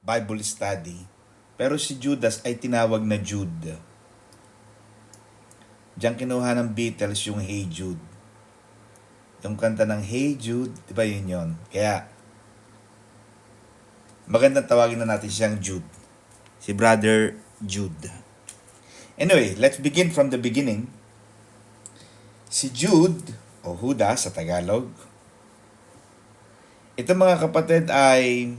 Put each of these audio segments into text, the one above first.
Bible study. Pero si Judas ay tinawag na Jude. Diyan kinuha ng Beatles yung Hey Jude. Yung kanta ng Hey Jude, di ba yun? Kaya, magandang tawagin na natin siyang Jude. Si Brother Jude. Anyway, let's begin from the beginning. Si Jude, o Judas sa Tagalog, ito mga kapatid ay,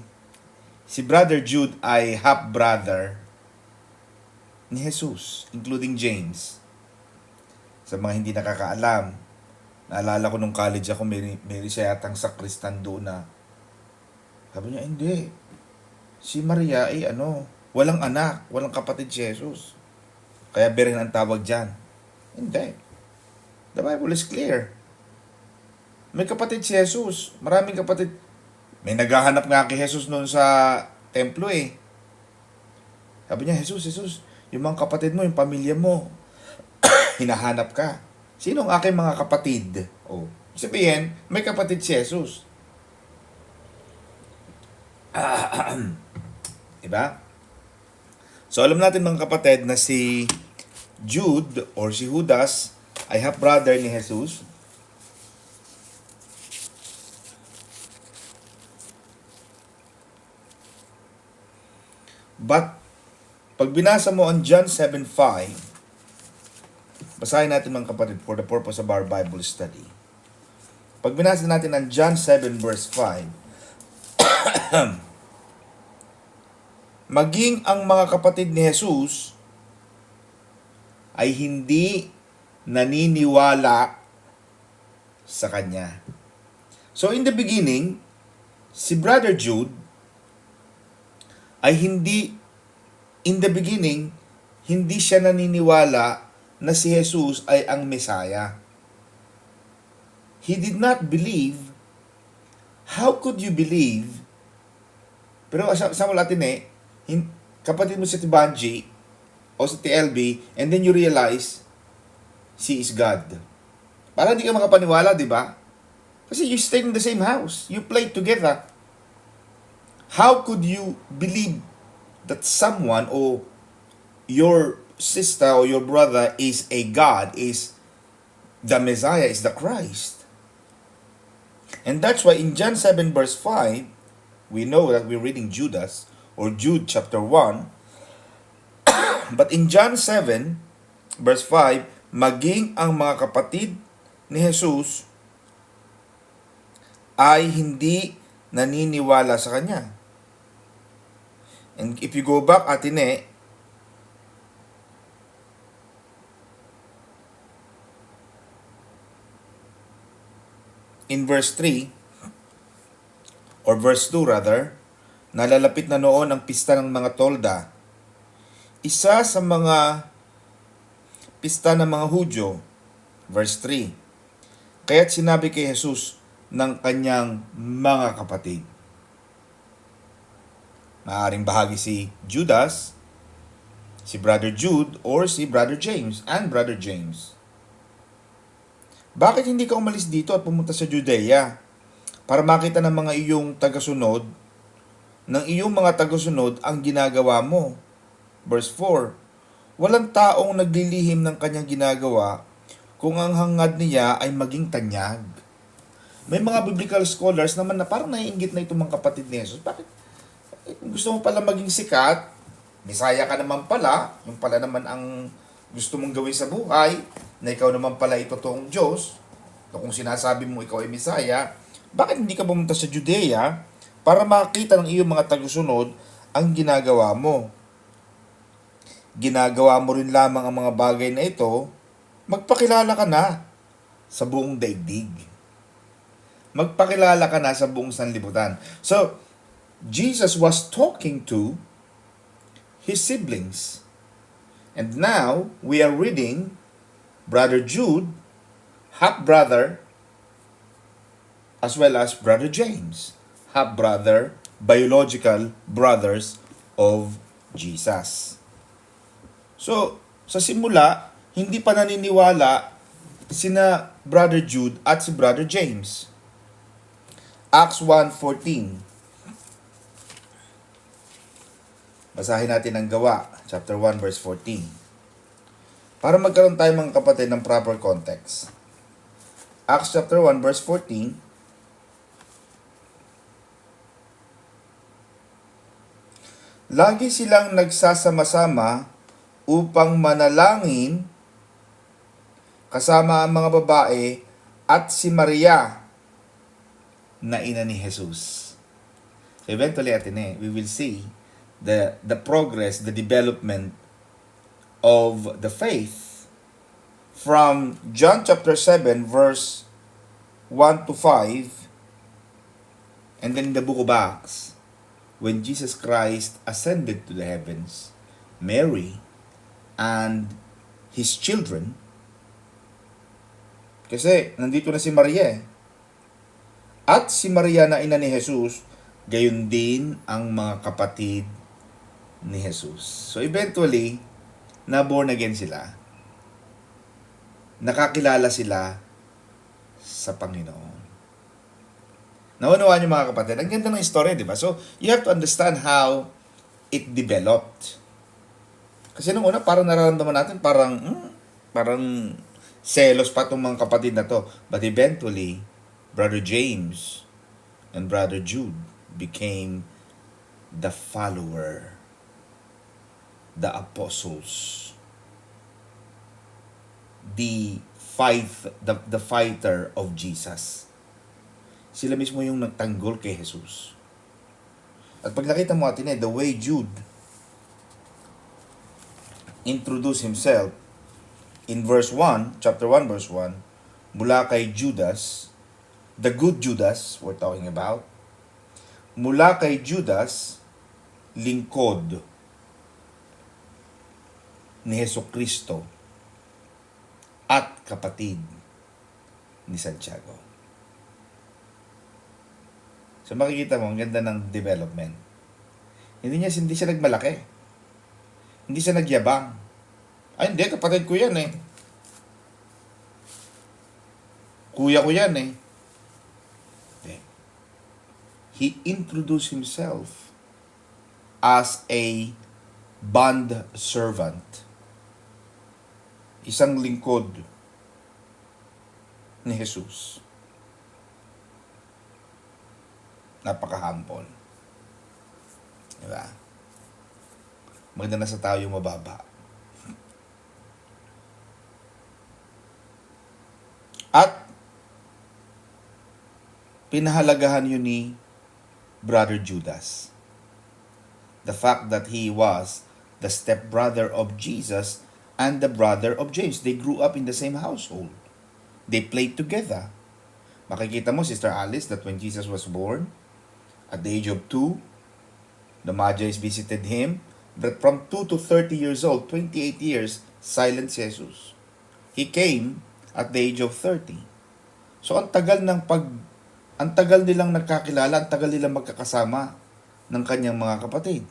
si Brother Jude ay half-brother ni Jesus, including James. Sa mga hindi nakakaalam, naalala ko nung college ako, may siya yatang sakristan doon na, sabi niya, hindi. Si Maria ay walang anak, walang kapatid si Jesus. Kaya Beren ang tawag dyan. Hindi. The Bible is clear. May kapatid si Jesus. Maraming kapatid. May naghahanap nga kay Jesus noon sa templo eh. Sabi niya, Jesus, yung mga kapatid mo, yung pamilya mo, hinahanap ka. Sino ang aking mga kapatid? Oh, sabihin, may kapatid si Jesus. Diba? So alam natin mga kapatid na si Jude or si Judas ay half-brother ni Jesus. But, pag binasa mo ang John 7:5, basahin natin mga kapatid for the purpose of our Bible study. Pag binasa natin ang John 7 verse 5, maging ang mga kapatid ni Jesus ay hindi naniniwala sa Kanya. So in the beginning, si Brother Jude ay hindi siya naniniwala na si Jesus ay ang Messiah. He did not believe. How could you believe? Pero sa natin kapatid mo si Tibanji o si TLB, and then you realize she is God. Para hindi ka makapaniwala, di ba? Kasi you stay in the same house. You play together. How could you believe that someone or your sister or your brother is a God, is the Messiah, is the Christ? And that's why in John 7 verse 5, we know that we're reading Judas or Jude chapter 1. But in John 7 verse 5, maging ang mga kapatid ni Jesus ay hindi naniniwala sa Kanya. And if you go back atine, in verse 3, or verse 2 rather, nalalapit na noon ang pista ng mga tolda. Isa sa mga pista ng mga Hudyo, verse 3, kaya't sinabi kay Jesus ng kanyang mga kapatid. Maaaring bahagi si Judas, si Brother Jude, or si Brother James and Brother James. Bakit hindi ka umalis dito at pumunta sa Judea para makita ng mga iyong tagasunod, ang ginagawa mo? Verse 4, walang taong naglilihim ng kanyang ginagawa kung ang hangad niya ay maging tanyag. May mga biblical scholars naman na parang naiinggit na itong mga kapatid ni Jesus. Bakit? Gusto mo pala maging sikat, Misaya ka naman pala, yung pala naman ang gusto mong gawin sa buhay, na ikaw naman pala ay totoong Diyos, o kung sinasabi mo ikaw ay Misaya, bakit hindi ka pumunta sa Judea para makita ng iyong mga tagusunod ang ginagawa mo? Ginagawa mo rin lamang ang mga bagay na ito, magpakilala ka na sa buong daigdig. Magpakilala ka na sa buong sanlibutan. So, Jesus was talking to his siblings. And now, we are reading Brother Jude, half-brother, as well as Brother James, half-brother, biological brothers of Jesus. So, sa simula, hindi pa naniniwala sina Brother Jude at si Brother James. Acts 1:14. Basahin natin ang Gawa, chapter 1, verse 14. Para magkaroon tayo mga kapatid ng proper context. Acts chapter 1, verse 14. Lagi silang nagsasama-sama upang manalangin kasama ang mga babae at si Maria na ina ni Jesus. So eventually, we will see the progress, the development of the faith from John chapter 7 verse 1 to 5, and then in the book of Acts, when Jesus Christ ascended to the heavens, Mary and his children, kasi nandito na si Maria at si Maria na ina ni Jesus, gayon din ang mga kapatid ni Jesus. So eventually, na-born again sila. Nakakilala sila sa Panginoon. Naunawaan niyo mga kapatid, ang ganda ng istorya, di ba? So, you have to understand how it developed. Kasi nung una, parang nararamdaman natin, parang selos pa itong mga kapatid na to. But eventually, Brother James and Brother Jude became the follower, the apostles, the fighter of Jesus. Sila mismo yung nagtanggol kay Jesus. At pag nakita mo natin the way Jude introduced himself in verse 1, chapter 1, verse 1, mula kay Judas, the good Judas we're talking about, mula kay Judas, lingkod ni Jesucristo at kapatid ni Santiago. So makikita mo, ang ganda ng development. Hindi siya nagmalaki. Hindi siya nagyabang. Ay hindi, kapatid ko yan eh. Kuya ko yan eh. Hindi. He introduced himself as a bond servant. Isang lingkod ni Jesus. Napaka-humble. Diba? Maganda na sa tao yung mababa. At pinahalagahan yun ni Brother Judas. The fact that he was the stepbrother of Jesus and the brother of James. They grew up in the same household. They played together. Makikita mo, Sister Alice, that when Jesus was born, at the age of 2, the Magi visited him. But from 2 to 30 years old, 28 years, silent si Jesus. He came at the age of 30. So ang tagal nilang nagkakilala, ang tagal nilang magkakasama ng kanyang mga kapatid.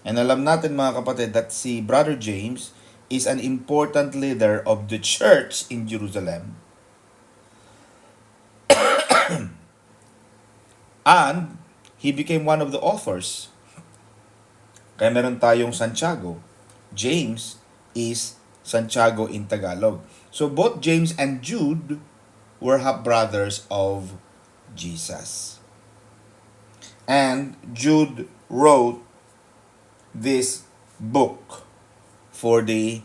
And alam natin mga kapatid that si Brother James is an important leader of the church in Jerusalem. And he became one of the authors. Kaya meron tayong Santiago. James is Santiago in Tagalog. So both James and Jude were half-brothers of Jesus. And Jude wrote this book for the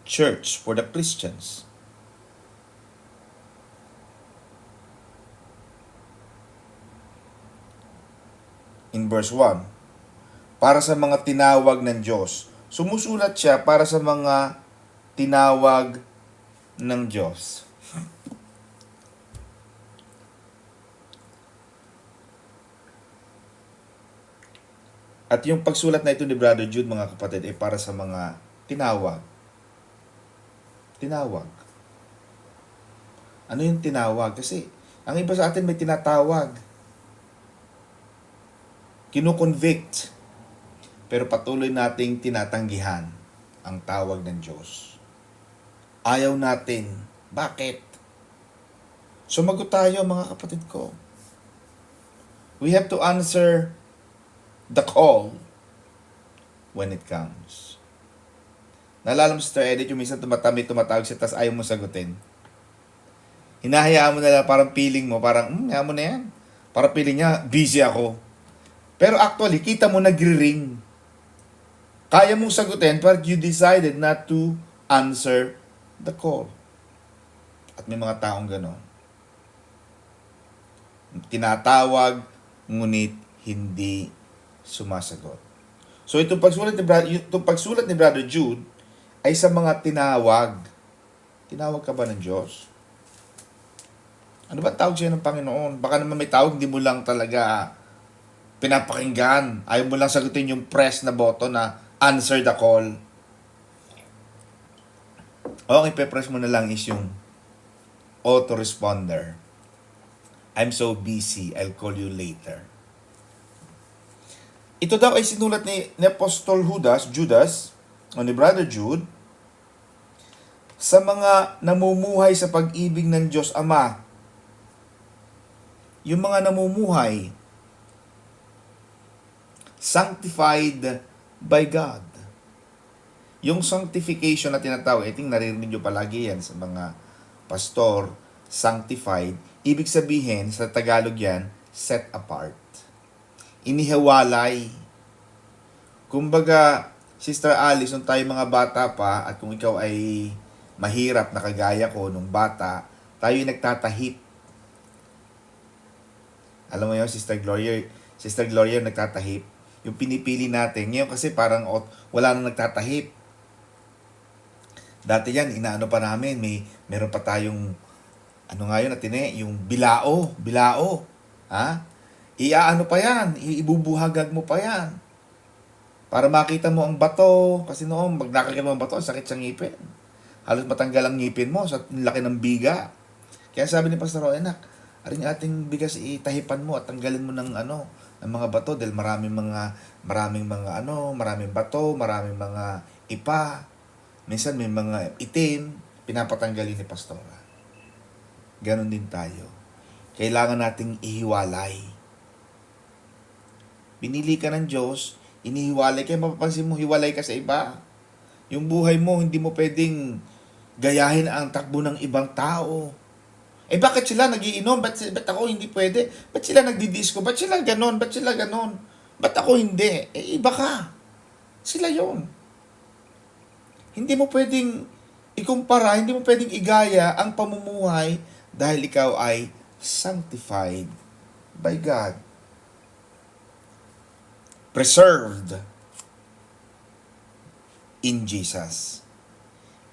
church, for the Christians. In verse 1, para sa mga tinawag ng Diyos. Sumusulat siya para sa mga tinawag ng Diyos. At yung pagsulat na ito ni Brother Jude, mga kapatid, ay para sa mga tinawag. Tinawag. Ano yung tinawag? Kasi ang iba sa atin may tinatawag. Kino-convict. Pero patuloy nating tinatanggihan ang tawag ng Diyos. Ayaw natin. Bakit? Sumagot tayo mga kapatid ko. We have to answer the call when it comes. Naalala mo, Sister Edith, yung minsan tumatawag siya, tas ayaw mo sagutin. Hinahayaan mo na lang, parang feeling mo, parang, hayaan mo na yan. Parang feeling niya, busy ako. Pero actually, kita mo nagre-ring. Kaya mong sagutin, but you decided not to answer the call. At may mga taong gano'n. Tinatawag, ngunit hindi sumasagot. So itong pagsulat ni Brother Jude ay sa mga tinawag. Tinawag ka ba ng Diyos? Ano ba tawag siya ng Panginoon? Baka naman may tawag, hindi mo lang talaga pinapakinggan. Ayaw mo lang sagutin yung press na button na answer the call. Okay, pe-press mo na lang is yung autoresponder. I'm so busy, I'll call you later. Ito daw ay sinulat ni Apostol Judas, o ni Brother Jude, sa mga namumuhay sa pag-ibig ng Diyos Ama. Yung mga namumuhay, sanctified by God. Yung sanctification na tinatawag, I think naririnig nyo palagi yan sa mga pastor, sanctified, ibig sabihin, sa Tagalog yan, set apart. Inihiwalay. Kumbaga, Sister Alice, nung tayo mga bata pa, at kung ikaw ay mahirap na kagaya ko nung bata, tayo ay nagtatahip. Alam mo yun, Sister Gloria nagtatahip. Yung pinipili natin. Ngayon kasi parang wala nang nagtatahip. Dati yan, inaano pa namin, meron pa tayong, ano nga yun natin yung bilao. Ha? Iaano pa yan, ibubuhagag mo pa yan. Para makita mo ang bato, kasi noon, pag nakakita mo ang bato, sakit sa ngipin. Halos matanggal ang ngipin mo sa laki ng biga. Kaya sabi ni Pastor Anak, aring ating bigas itahipan mo at tanggalin mo ng ng mga bato dahil maraming bato, maraming mga ipa. Minsan may mga itim, pinapatanggalin ni Pastora. Ganon din tayo. Kailangan nating ihiwalay. Binili ka ng Diyos, inihiwalay ka, mapapansin mo, hiwalay ka sa iba. Yung buhay mo, hindi mo pwedeng gayahin ang takbo ng ibang tao. Bakit sila nagiinom? Ba't ako hindi pwede? Ba't sila nagdidisco? Ba't sila ganon? Ba't ako hindi? Iba ka. Sila yon. Hindi mo pwedeng ikumpara, hindi mo pwedeng igaya ang pamumuhay dahil ikaw ay sanctified by God. Preserved in Jesus.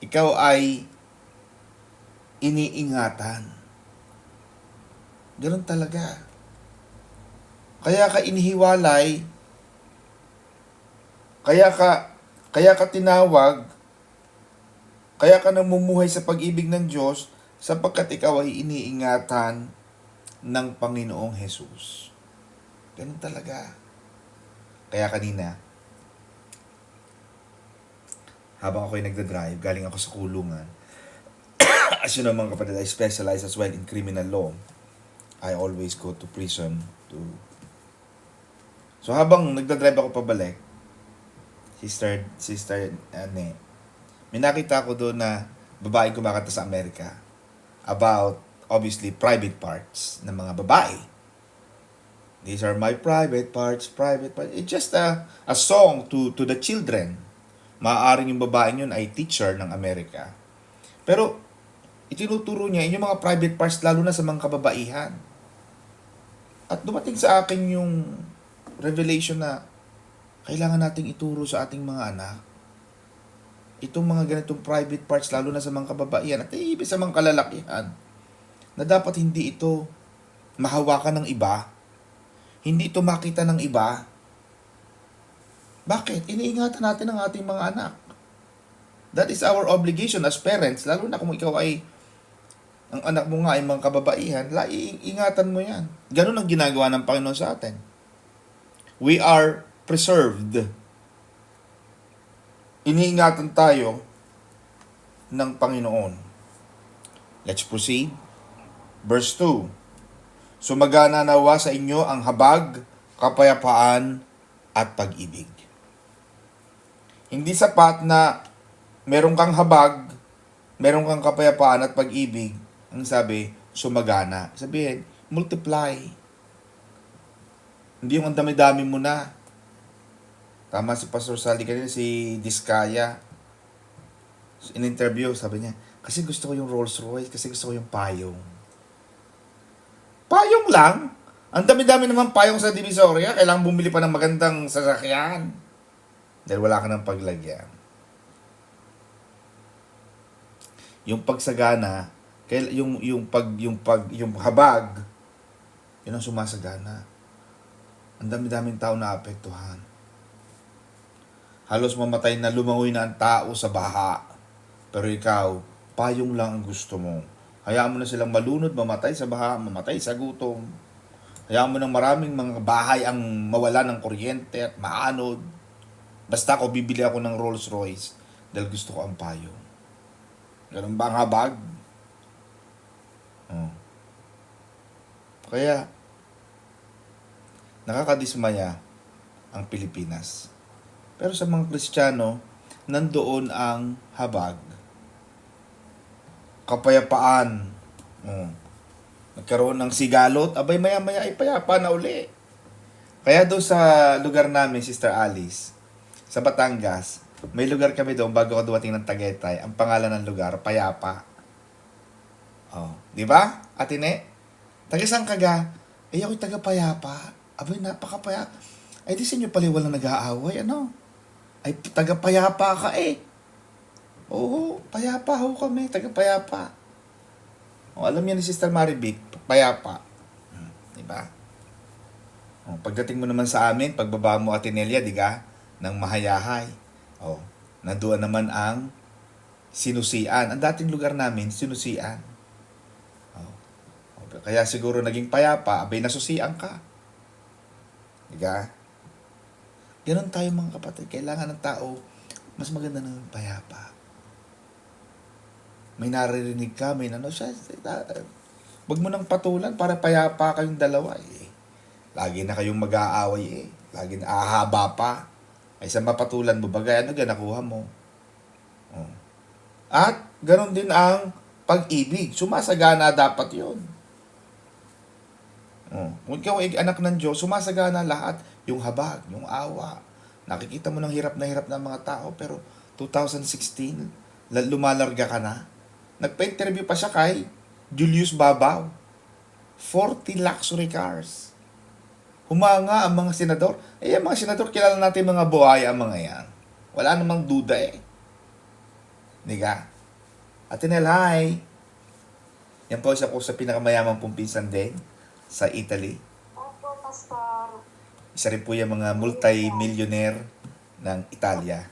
Ikaw ay iniingatan. Ganun talaga. Kaya ka inihiwalay, kaya ka tinawag, kaya ka namumuhay sa pag-ibig ng Diyos sapagkat ikaw ay iniingatan ng Panginoong Jesus. Ganun talaga. Kaya kanina, habang ako'y nagdadrive, galing ako sa kulungan. As you know mga kapatid, I specialize as well in criminal law. I always go to prison So habang nagdadrive ako pabalik, Sister Anne, may nakita ko doon na babaeng kumakanta sa Amerika about, obviously, private parts ng mga babae. These are my private parts. It's just a song to the children. Maaaring yung babaeng yun ay teacher ng Amerika. Pero, itinuturo niya yung mga private parts lalo na sa mga kababaihan. At dumating sa akin yung revelation na kailangan nating ituro sa ating mga anak itong mga ganitong private parts lalo na sa mga kababaihan at ibig sa mga kalalakihan na dapat hindi ito mahawakan ng iba, hindi ito makita ng iba. Bakit? Iniingatan natin ang ating mga anak. That is our obligation as parents, lalo na kung ikaw ay ang anak mo nga ay mga kababaihan, ingatan mo yan. Ganun ang ginagawa ng Panginoon sa atin. We are preserved. Iniingatan tayo ng Panginoon. Let's proceed. Verse 2. Sumagana nawa sa inyo ang habag, kapayapaan, at pag-ibig. Hindi sapat na meron kang habag, meron kang kapayapaan at pag-ibig. Ang sabi, sumagana. Sabihin, multiply. Hindi yung ang dami-dami mo na. Tama si Pastor Sally kanina, si Diskaya. In interview, sabi niya, kasi gusto ko yung Rolls Royce, kasi gusto ko yung payong. Payong lang? Ang dami-dami naman payong sa Divisoria, kailangan bumili pa ng magandang sasakyan. Dahil wala ka ng paglagyan. Yung pagsagana, yung habag, yun ang sumasagana. Ang dami-daming tao na apektuhan. Halos mamatay na, lumangoy na ang tao sa baha. Pero ikaw, payong lang ang gusto mo. Hayaan mo na silang malunod, mamatay sa baha, mamatay sa gutom. Hayaan mo ng maraming mga bahay ang mawala ng kuryente at maanod. Basta ako, bibili ako ng Rolls Royce dahil gusto ko ang payong. Ganun ba ang habag? Oh. Kaya, nakakadismaya ang Pilipinas. Pero sa mga Kristiyano, nandoon ang habag. Kapayapaan. Oh. Nagkaroon ng sigalot, abay maya-maya ay payapa na uli. Kaya doon sa lugar namin, Sister Alice, sa Batangas, may lugar kami doon bago ako dumating ng Tagaytay. Ang pangalan ng lugar, Payapa. Oh, di ba? Atine? Taga saan ka ga? Eh ako'y taga Payapa. Abay, napakapayapa. Ay di sa inyo pala walang nag-aaway, ano? Ay taga Payapa ka eh. Oo, Payapa ho kami, taga Payapa. Oh, alam niya ni Sister Marivic, Payapa. Di ba? Oh, pagdating mo naman sa amin, pagbaba mo Atinelia, di ka? Ng Mahayahay. Oh, nandoon naman ang Sinusian. Ang dating lugar namin, Sinusian. Oh. Kaya siguro naging payapa, abay nasusian ka. Diga? Ganon tayo mga kapatid. Kailangan ng tao, mas maganda ng payapa. May naririnig ka, may nano siya. Wag mo nang patulan para payapa kayong dalawa eh. Lagi na kayong mag-aaway eh. Lagi na ahaba pa. Ay sa mapatulan mo, bagay ano nakuha mo. Oh. At ganon din ang pag-ibig. Sumasagana dapat yun. Oh. Kung ikaw ay anak ng Diyos, sumasagana lahat. Yung habag, yung awa. Nakikita mo ng hirap ng mga tao, pero 2016, lumalarga ka na. Nagpa-interview pa siya kay Julius Babaw. 40 luxury cars. Humanga ang mga senador. Eh, ang mga senador, kilala natin mga buhaya ang mga yan. Wala namang duda eh. Diga? Atinel, hi! Yan po isa po sa pinakamayamang pong pinsan din sa Italy. Opo, Pastor. Isa rin po yung mga multi-millionaire ng Italia.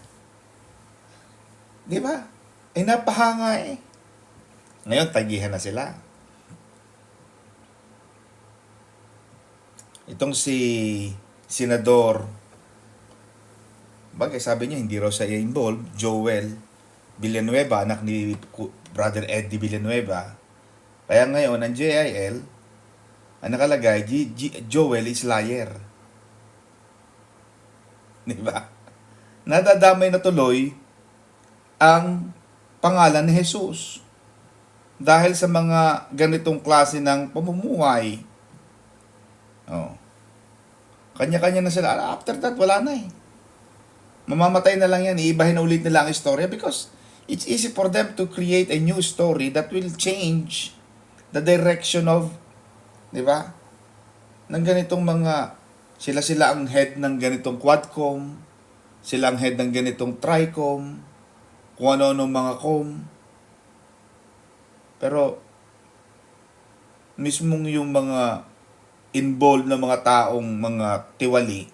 Di ba? Eh, napahanga eh. Ngayon, tagihan na sila. Itong si Senador, bagay sabi niya, hindi raw siya involved, Joel Villanueva, anak ni Brother Eddie Villanueva. Kaya ngayon, ang JIL, ang nakalagay, Joel is liar. Di ba? Nadadamay na tuloy ang pangalan ni Jesus. Dahil sa mga ganitong klase ng pamumuhay. Oh. Kanya-kanya na sila. After that, wala na eh. Mamamatay na lang yan. Iibahin na ulit nila ang istorya because it's easy for them to create a new story that will change the direction of, di ba? Ng ganitong mga, sila ang head ng ganitong Quadcom, sila ang head ng ganitong Tricom, kung ano-ano mga com. Pero, mismong yung mga involved na mga taong mga tiwali,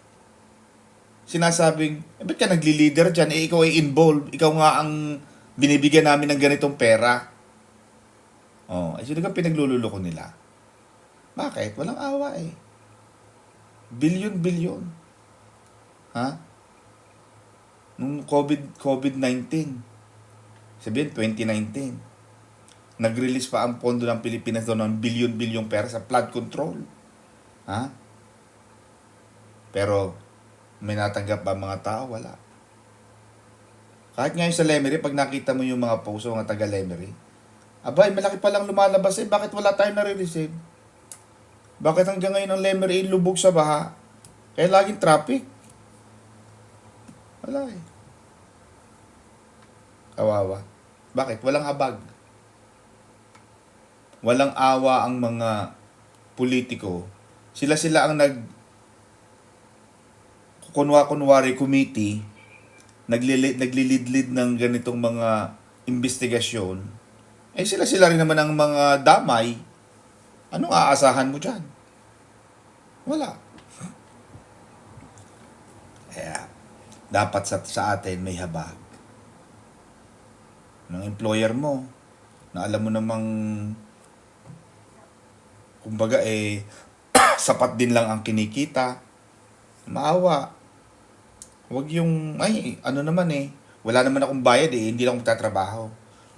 sinasabing, ba't ka nagli-leader dyan? Eh, ikaw ay involved. Ikaw nga ang binibigyan namin ng ganitong pera. Oh, ay sino ka pinaglululoko nila? Bakit? Walang awa eh. Bilyon. Ha? Nung COVID-19, sabihin 2019, nag-release pa ang pondo ng Pilipinas doon ng bilyon-bilyong pera sa flood control. Ha? Pero, may natanggap ba mga tao? Wala. Kahit ngayon sa Lemery, pag nakita mo yung mga post ng mga taga Lemery, abay, malaki pa lang lumalabas eh, bakit wala tayong nare-receive? Bakit hanggang ngayon ang Lemery lubog sa baha? Kaya laging traffic. Wala eh. Kawawa. Bakit? Walang habag. Walang awa ang mga politiko. Sila ang kunwari committee, naglilid-lid ng ganitong mga investigasyon. Eh sila rin naman ang mga damay. Anong aasahan mo dyan? Wala. Kaya, dapat sa atin may habag. Ng employer mo, na alam mo namang, kumbaga sapat din lang ang kinikita, maawa. Huwag yung, ay, ano naman wala naman akong bayad hindi lang ako magtatrabaho.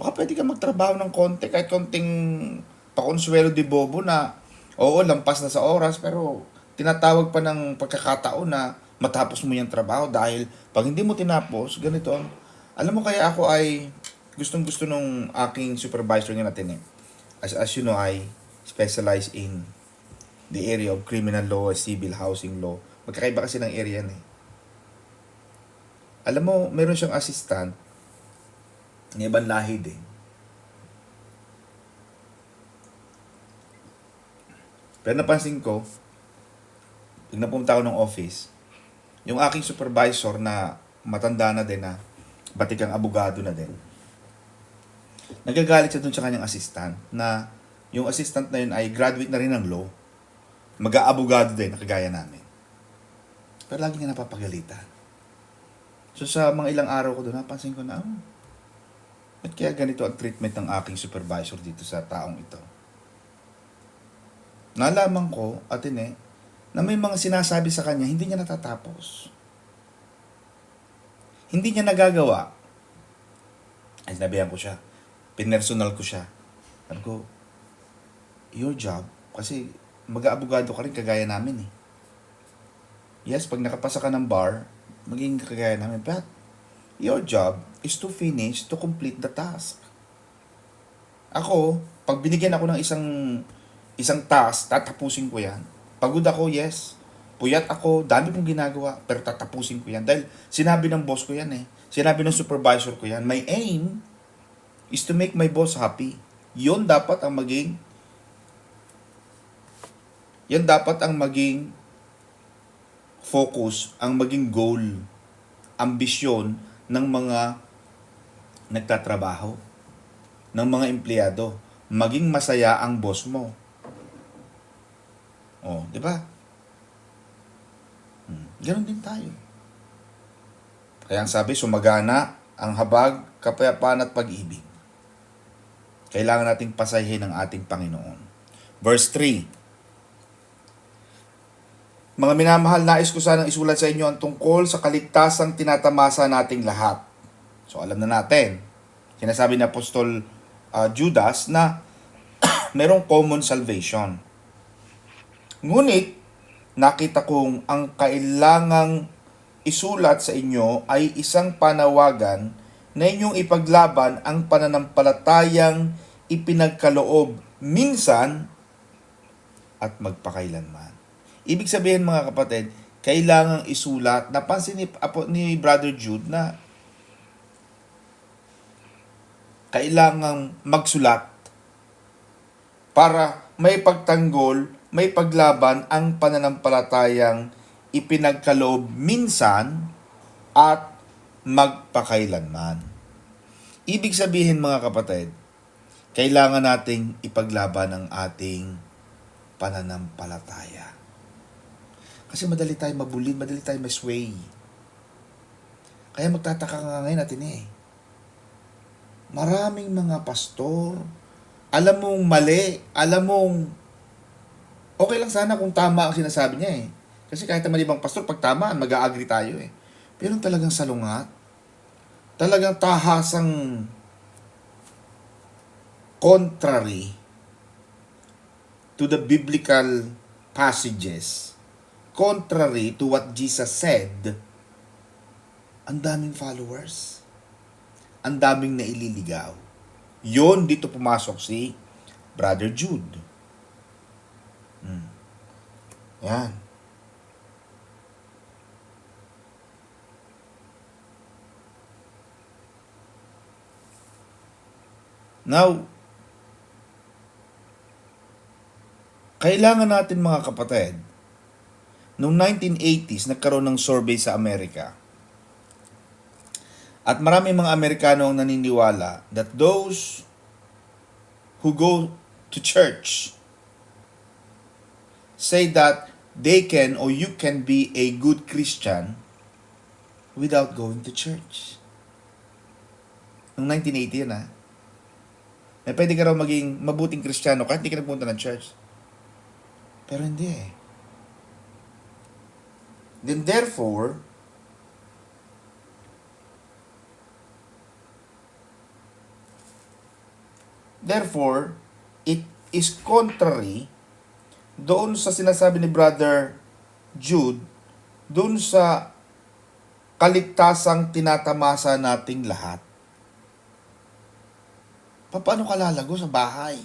Baka pwede ka magtrabaho ng konti, kahit konting pakonsuelo de bobo na, oo, lampas na sa oras, pero tinatawag pa ng pagkakataon na matapos mo yung trabaho dahil pag hindi mo tinapos, ganito. Alam mo kaya ako ay gustong-gusto nung aking supervisor nga natin As you know, I specialize in the area of criminal law, civil housing law. Magkakaiba kasi ng area Alam mo, meron siyang assistant, ng ibang lahi din. Pero napansin ko, pag napunta ako ng office, yung aking supervisor na matanda na din na batikang abogado na din, nagagalit siya dun sa kanyang assistant na yung assistant na yun ay graduate na rin ng law. Mag-aabogado din, nakagaya namin. Pero lagi niya napapagalitan. So sa mga ilang araw ko doon, napansin ko na, ba't kaya ganito ang treatment ng aking supervisor dito sa taong ito? Nalaman ko, na may mga sinasabi sa kanya, hindi niya natatapos. Hindi niya nagagawa. Ay, sinabihan ko siya. Pinersonal ko siya. Sabi ko, your job, kasi mag-aabogado ka rin kagaya namin Yes, pag nakapasa ka ng bar, maging kagaya namin. But, your job is to finish, to complete the task. Ako, pag binigyan ako ng isang task, tatapusin ko yan. Pagod ako, yes. Puyat ako, dami kong ginagawa, pero tatapusin ko yan. Dahil sinabi ng boss ko yan Sinabi ng supervisor ko yan. My aim is to make my boss happy. Yan dapat ang maging focus, ang maging goal, ambisyon ng mga nagtatrabaho, ng mga empleyado. Maging masaya ang boss mo. Di ba? Ganon din tayo. Kaya ang sabi, sumagana ang habag, kapayapaan at pag-ibig. Kailangan nating pasahin ng ating Panginoon. Verse 3. Mga minamahal, nais ko sanang isulat sa inyo ang tungkol sa kaligtasang tinatamasa nating lahat. So alam na natin, sinasabi ni Apostol Judas na merong common salvation. Ngunit, nakita kong ang kailangang isulat sa inyo ay isang panawagan na inyong ipaglaban ang pananampalatayang ipinagkaloob minsan at magpakailanman. Ibig sabihin mga kapatid, kailangang isulat. Napansin ni Brother Jude na kailangang magsulat para may pagtanggol, may paglaban ang pananampalatayang ipinagkaloob minsan at magpakailanman. Ibig sabihin mga kapatid, kailangan nating ipaglaban ang ating pananampalataya. Kasi madali tayo mabulin, madali tayo masway. Kaya magtataka nga ngayon natin Maraming mga pastor, alam mong mali, alam mong okay lang sana kung tama ang sinasabi niya Kasi kahit naman ibang pastor, pag tama, mag-a-agree tayo Pero talagang salungat, talagang tahasang contrary to the biblical passages, contrary to what Jesus said, ang daming followers. ang daming naililigaw. Yon, dito pumasok si Brother Jude. Yan. Now, kailangan natin mga kapatid, noong 1980s, nagkaroon ng survey sa Amerika. At marami mga Amerikano ang naniniwala that those who go to church say that they can or you can be a good Christian without going to church. Noong 1980 yan na pwede ka raw maging mabuting Kristiyano kahit hindi ka nagpunta ng church. Pero hindi eh. Then therefore, it is contrary doon sa sinasabi ni Brother Jude, doon sa kaligtasang tinatamasa nating lahat. Paano ka lalago sa bahay?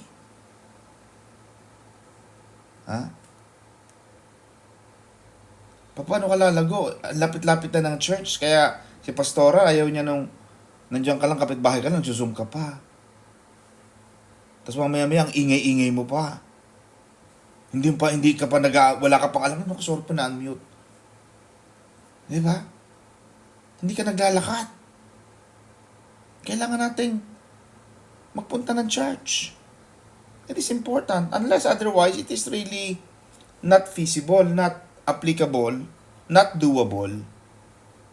Ha? Paano ka lalago? Lapit-lapit na ng church. Kaya si Pastora, ayaw niya nung nandiyan ka lang, kapitbahay ka lang, susum ka pa. Tapos mamaya-maya, ang ingay-ingay mo pa. Hindi ka pa wala ka pang alam, sorry pa na-unmute. Di ba? Hindi ka naglalakad. Kailangan nating magpunta ng church. It is important. Unless otherwise, it is really not feasible, not applicable, not doable.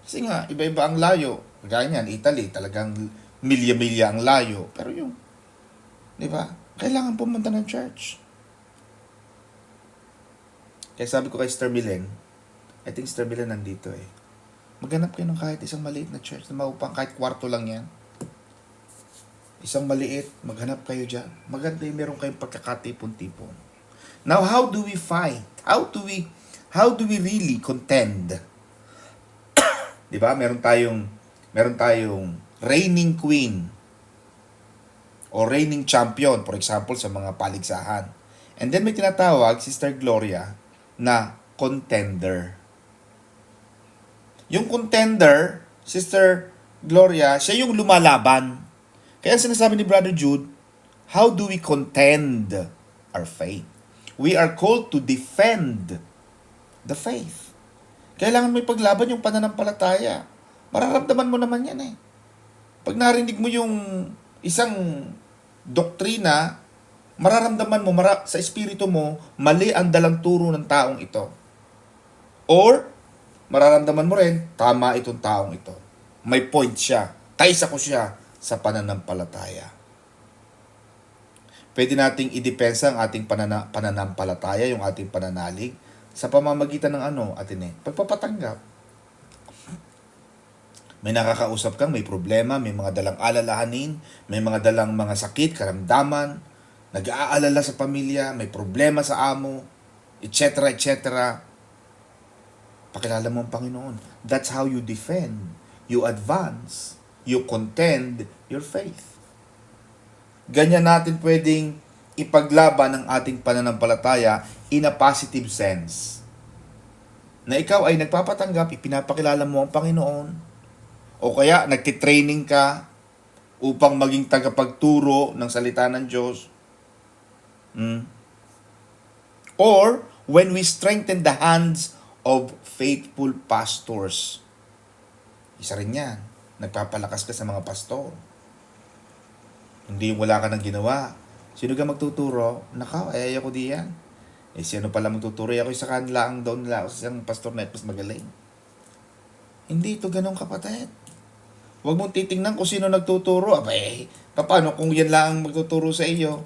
Kasi nga, iba-iba ang layo. Kagaya niyan, Italy, talagang milya-milya ang layo. Pero yung, di ba? Kailangan pumunta ng church. Kaya sabi ko kay Sister Milen, I think Sister Milen nandito eh. Maghanap kayo ng kahit isang maliit na church na maupang kahit kwarto lang yan. Isang maliit, maghanap kayo dyan. Maganda yung meron kayong pagkakatipon-tipon. Now, how do we fight? How do we really contend? 'Di ba? Meron tayong reigning queen o reigning champion, for example, sa mga paligsahan. And then may tinatawag, Sister Gloria, na contender. Yung contender, Sister Gloria, siya yung lumalaban. Kaya sinasabi ni Brother Jude, how do we contend our faith? We are called to defend the faith. Kailangan mo ipaglaban yung pananampalataya. Mararamdaman mo naman yan eh. Pag narinig mo yung isang doktrina, mararamdaman mo sa espiritu mo, mali ang dalang turo ng taong ito. Or, mararamdaman mo rin, tama itong taong ito. May point siya. Kaisa ko siya sa pananampalataya. Pwede nating idepensa ang ating pananampalataya, yung ating pananalig, sa pamamagitan ng pagpapatanggap. May nakakausap kang, may problema, may mga dalang alalahanin, may mga dalang mga sakit, karamdaman, nag-aalala sa pamilya, may problema sa amo, etc., etc. Pakilala mo ang Panginoon. That's how you defend, you advance, you contend your faith. Ganyan natin pwedeng ipaglaban ang ating pananampalataya in a positive sense. Na ikaw ay nagpapatanggap, ipinapakilala mo ang Panginoon, o kaya nagtitraining ka upang maging tagapagturo ng salita ng Diyos. Or, when we strengthen the hands of faithful pastors. Isa rin yan. Nagpapalakas ka sa mga pastor. Hindi yung wala ka nang ginawa. Sino ka magtuturo? Nakaw, ayaw ko diyan. Sino pala magtuturo? Ako sa kanila ang doon nila ako sa isang pastor na mas magaling. Hindi ito ganun, kapatid. Huwag mong titingnan kung sino nagtuturo. Paano kung yan lang ang magtuturo sa iyo?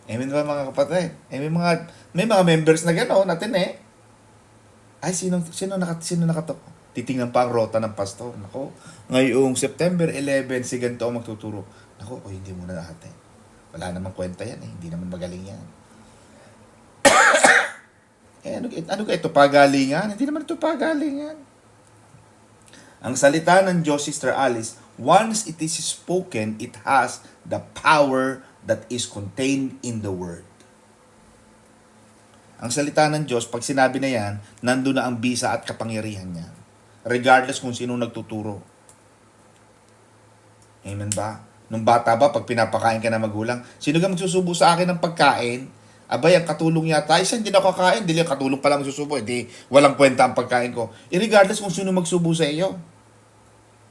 Amen ba mga kapatid? May mga members na gano'n natin eh. Ay, sino nakato? Titingnan pa ang rota ng pastor. Nako, ngayong September 11, si ganito ang magtuturo. Nako, hindi muna natin. Wala namang kwenta yan eh. Hindi naman magaling yan. Ano ka ito? Pagalingan? Hindi naman ito pagalingan. Ang salita ng Diyos, Sister Alice, Once it is spoken, it has the power that is contained in the word. Ang salita ng Diyos, pag sinabi na yan, nandun na ang bisa at kapangyarihan niya. Regardless kung sino nagtuturo. Amen ba? Nung bata ba, pag pinapakain ka na magulang, sino ka magsusubo sa akin ng pagkain? Abay, ang katulong yata, isa hindi na kakain, dili ang katulong pa lang magsusubo, hindi walang kwenta ang pagkain ko. Regardless kung sino magsubo sa iyo.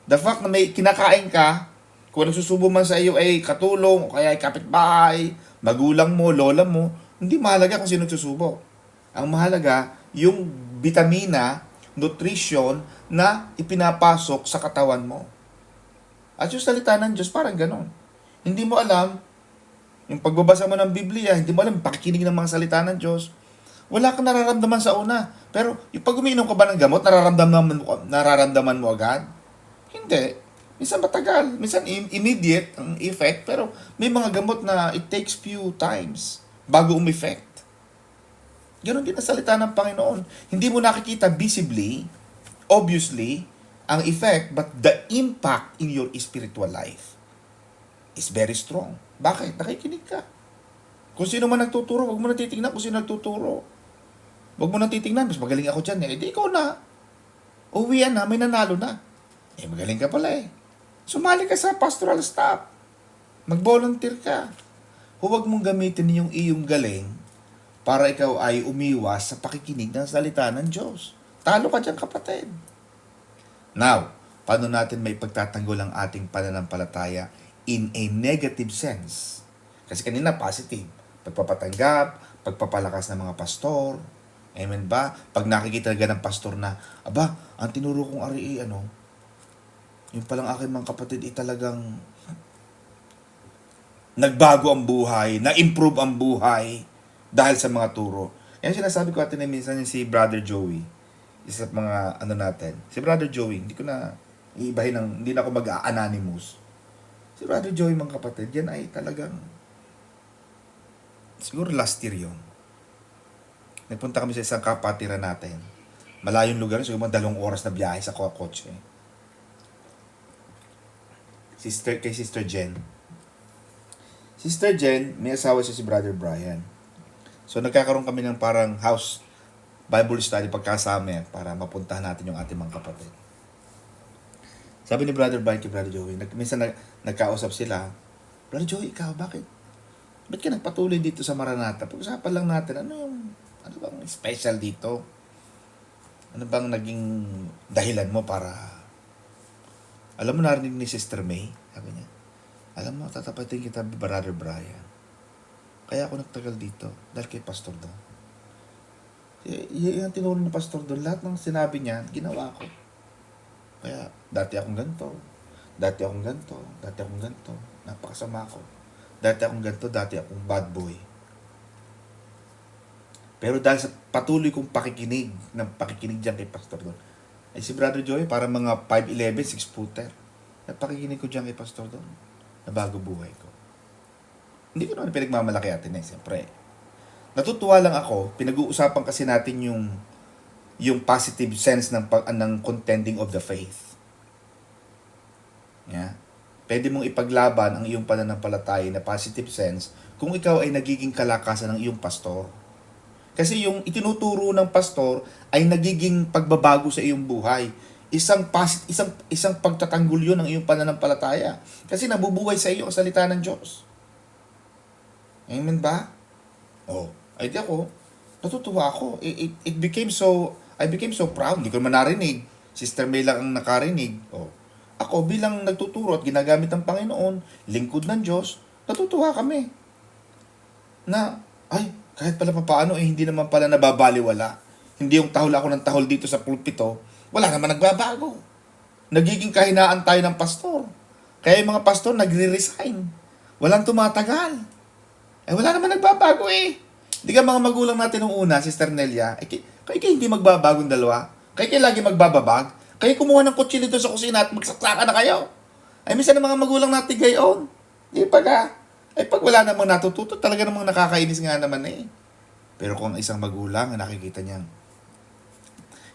The fact na may kinakain ka, kung nagsusubo man sa iyo ay katulong, o kaya ay kapitbahay, magulang mo, lola mo, hindi mahalaga kung sino nagsusubo. Ang mahalaga, yung vitamina, nutrition na ipinapasok sa katawan mo. At yung salita ng Diyos, parang ganon. Hindi mo alam, yung pagbabasa mo ng Biblia, hindi mo alam, pakikinig ng mga salita ng Diyos, wala kang nararamdaman sa una. Pero, yung pag umiinom ka ba ng gamot, nararamdaman mo agad? Hindi. Minsan matagal, minsan immediate ang effect, pero may mga gamot na it takes few times bago um-effect. Ganon din ang salita ng Panginoon. Hindi mo nakikita visibly, obviously, ang effect, but the impact in your spiritual life is very strong. Bakit? Nakikinig ka. Kung sino man nagtuturo, wag mo na titingnan kung sino nagtuturo. Wag mo na titingnan, mas magaling ako dyan eh. Di ikaw na. Uwian na, may nanalo na. Eh, magaling ka pala eh. Sumali ka sa pastoral staff. Mag-volunteer ka. Huwag mong gamitin yung iyong galing para ikaw ay umiwas sa pakikinig ng salita ng Diyos. Talo ka dyan, kapatid. Now, paano natin may pagtatanggol ang ating pananampalataya in a negative sense? Kasi kanina positive. Pagpapatanggap, pagpapalakas ng mga pastor. Amen ba? Pag nakikita ka ng pastor na, aba, ang tinuro kong ari yung palang aking mga kapatid talagang nagbago ang buhay, na-improve ang buhay dahil sa mga turo. Yan sinasabi ko atin minsan yung si Brother Joey. Isa sa mga natin. Si Brother Joey, hindi ko na iibahin hindi na ako mag-anonymous. Si Brother Joey, mga kapatid, yan ay talagang siguro last year yun. Nagpunta kami sa isang kapatiran natin. Malayong lugar, siguro mga 2 oras na biyahe sa kotse. Kay Sister Jen. Sister Jen, may asawa siya si Brother Brian. So nagkakaroon kami ng parang house Bible study pagkasama para mapuntahan natin yung ating mga kapatid. Sabi ni Brother Brian kay Brother Joey, minsan nagkausap sila, Brother Joey, ikaw, bakit? Ba't ka nagpatuloy dito sa Maranatha? Pag-usapan lang natin, ano bang special dito? Ano bang naging dahilan mo para, alam mo, narinig ni Sister May, sabi niya, alam mo, tatapatin kita, Brother Brian. Kaya ako nagtagal dito, dahil kay Pastor Don. Yung tinuro ng Pastor Don, lahat ng sinabi niya, ginawa ko. Kaya, dati akong ganito, napakasama ko. Dati akong bad boy. Pero dahil sa patuloy kong pakikinig dyan kay Pastor Don, ay si Brother Joey, para mga 5'11", 6-footer. At pakikinig ko dyan kay Pastor Don, nabago buhay ko. Hindi ko naman pinagmamalaki atin siyempre. Natutuwa lang ako, pinag-uusapan kasi natin yung positive sense ng contending of the faith. Yeah. Pwede mong ipaglaban ang iyong pananampalataya na positive sense kung ikaw ay nagiging kalakasan ng iyong pastor. Kasi yung itinuturo ng pastor ay nagiging pagbabago sa iyong buhay. Isang pagtatanggol yun ng iyong pananampalataya. Kasi nabubuhay sa iyo ang salita ng Diyos. Amen ba? Ay di ako, natutuwa ako. I became so proud. Hindi ko naman narinig. Sister May lang ang nakarinig. Ako bilang nagtuturo at ginagamit ng Panginoon, lingkod ng Diyos, natutuwa kami. Na, kahit pala paano, hindi naman pala nababaliwala. Hindi yung tahol ako ng tahol dito sa pulpito, wala naman nagbabago. Nagiging kahinaan tayo ng pastor. Kaya yung mga pastor nagre-resign. Walang tumatagal. Wala naman nagbabago Hindi ka mga magulang natin nung una, Sister Nelia, kayo hindi magbabagong dalawa. Kayo lagi magbababag. Kayo kumuha ng kutsilyo doon sa kusina at magsasaka na kayo. Minsan ng mga magulang natin gayon. Di pa ka. Pag wala namang natututo, talaga namang nakakainis nga naman Pero kung isang magulang, nakikita niya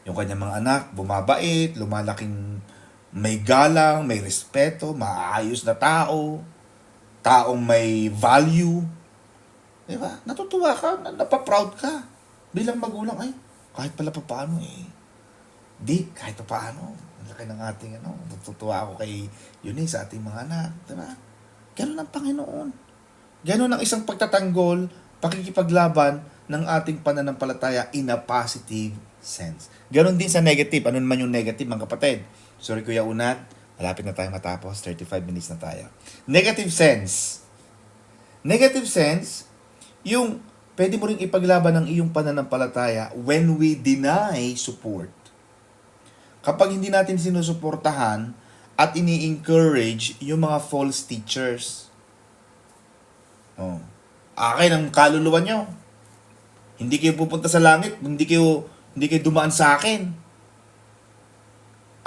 yung kanyang mga anak, bumabait, lumalaking may galang, may respeto, maayos na tao, taong may value. Di ba? Natutuwa ka, napaproud ka. Bilang magulang, ay, kahit pala pa paano di, kahit pa paano. Ang laki ng ating, natutuwa ako kay Eunice, sa ating mga anak. Di ba? Ganun ang Panginoon. Ganun ang isang pagtatanggol, pakikipaglaban ng ating pananampalataya in a positive sense. Ganun din sa negative. Ano naman yung negative, mga kapatid? Sorry, Kuya Unat. Malapit na tayo matapos. 35 minutes na tayo. Negative sense. Negative sense, yung pwede mo ring ipaglaban ng iyong pananampalataya when we deny support. Kapag hindi natin sinusuportahan at ini-encourage yung mga false teachers. Oh. Akin ang kaluluwa nyo. Hindi kayo pupunta sa langit, hindi kayo dumaan sa akin.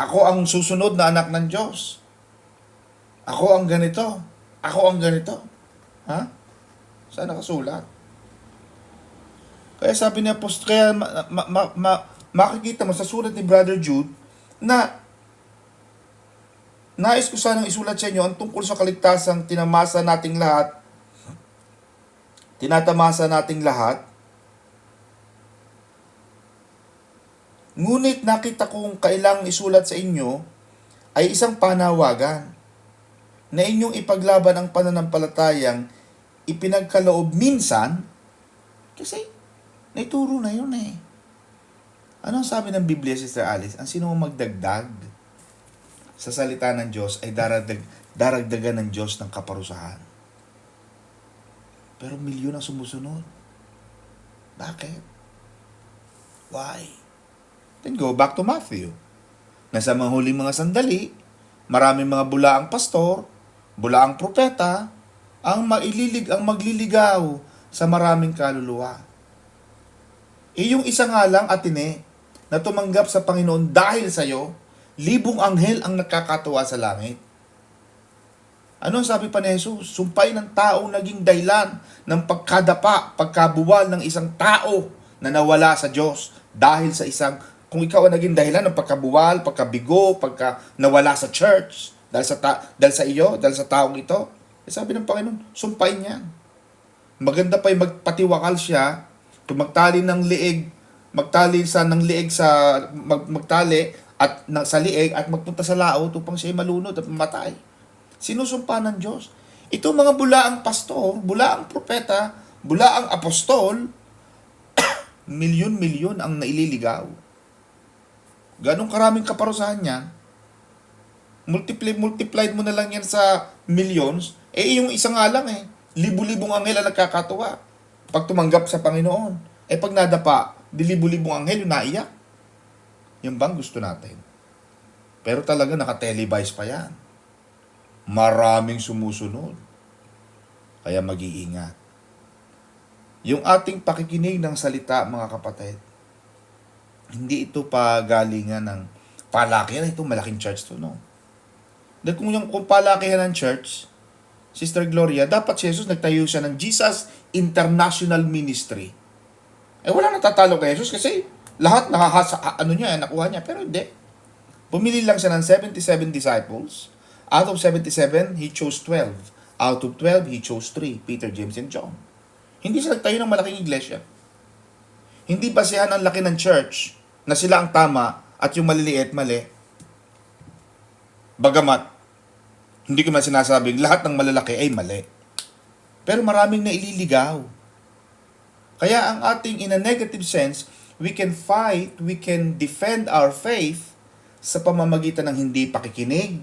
Ako ang susunod na anak ng Diyos. Ako ang ganito. Ako ang ganito. Ha? Saan nakasulat? Kaya sabi niya, kaya makikita mo sa sulat ni Brother Jude na nais ko sanang isulat sa inyo ang tungkol sa kaligtasang tinatamasa nating lahat. Ngunit nakita kong kailangang isulat sa inyo ay isang panawagan na inyong ipaglaban ang pananampalatayang ipinagkaloob minsan kasi naituro na yun eh. Ano ang sabi ng Biblia, Sister Alice? Ang sino magdagdag sa salita ng Diyos ay daragdagan ng Diyos ng kaparusahan. Pero milyon ang sumusunod. Bakit? Why? Then go back to Matthew. Nasa mga huling mga sandali, maraming mga bulaang pastor, bulaang propeta, ang magliligaw sa maraming kaluluwa. Yung isa nga lang, Atine, na tumanggap sa Panginoon dahil sa'yo, libong anghel ang nakakatuwa sa langit. Ano ang sabi pa ni Jesus? Sumpay ng taong naging dahilan ng pagkabuwal ng isang tao na nawala sa Diyos dahil sa kung ikaw ang naging dahilan ng pagkabuwal, pagkabigo, nawala sa church, dahil sa taong ito, sabi ng Panginoon, sumpain niyan. Maganda pa yung magpatiwakal siya, kung magtali sa lieg at magpunta sa laot upang siya malunod at mamatay. Sinusumpa ng Diyos. Ito mga bulaang pastor, bulaang propeta, bulaang apostol, milyon-milyon ang naililigaw. Ganong karaming kaparusahan niya, multiplied mo na lang yan sa millions, yung isa nga lang libu-libong anghel ang nagkakatuwa pag tumanggap sa Panginoon. Pag nadapa, libu-libong anghel yung naiyak. Yung bang gusto natin? Pero talaga naka-televise pa yan. Maraming sumusunod. Kaya mag-iingat. Yung ating pakikinig ng salita, mga kapatid, hindi ito pagalingan ng palakihan. Ito malaking church to, no? Dahil kung palakihan ng church, Sister Gloria, dapat si Jesus nagtayo siya ng Jesus International Ministry. Wala natatalo kay Jesus kasi lahat nakuha niya. Pero hindi. Pumili lang siya ng 77 disciples. Out of 77, He chose 12. Out of 12, He chose 3. Peter, James, and John. Hindi siya nagtayo ng malaking iglesia. Hindi basehan ang laki ng church na sila ang tama at yung maliliit, mali. Bagamat, hindi ko man sinasabing lahat ng malalaki ay mali. Pero maraming naililigaw. Kaya ang ating, in a negative sense, we can defend our faith sa pamamagitan ng hindi pakikinig,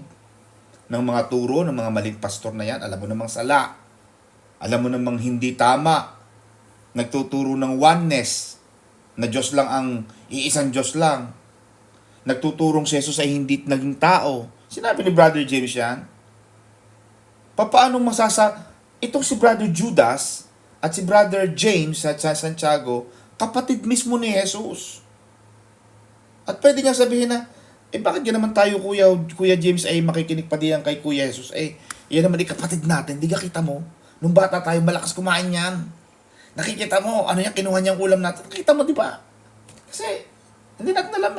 ng mga turo, ng mga maling pastor na yan. Alam mo namang sala. Alam mo namang hindi tama. Nagtuturo ng oneness, na Diyos lang iisang Diyos lang. Nagtuturong si Jesus ay hindi naging tao. Sinabi ni Brother James yan. Paano itong si Brother Judas at si Brother James at sa Santiago, kapatid mismo ni Jesus. At pwede nga sabihin na, bakit yan naman tayo, Kuya James, ay makikinig pa diyan kay Kuya Jesus? Yan naman kapatid natin, di ka kita mo? Nung bata tayo, malakas kumain yan. Nakikita mo, ano yan, kinuha niyang ulam natin. Nakikita mo, di ba? Kasi, hindi natin alam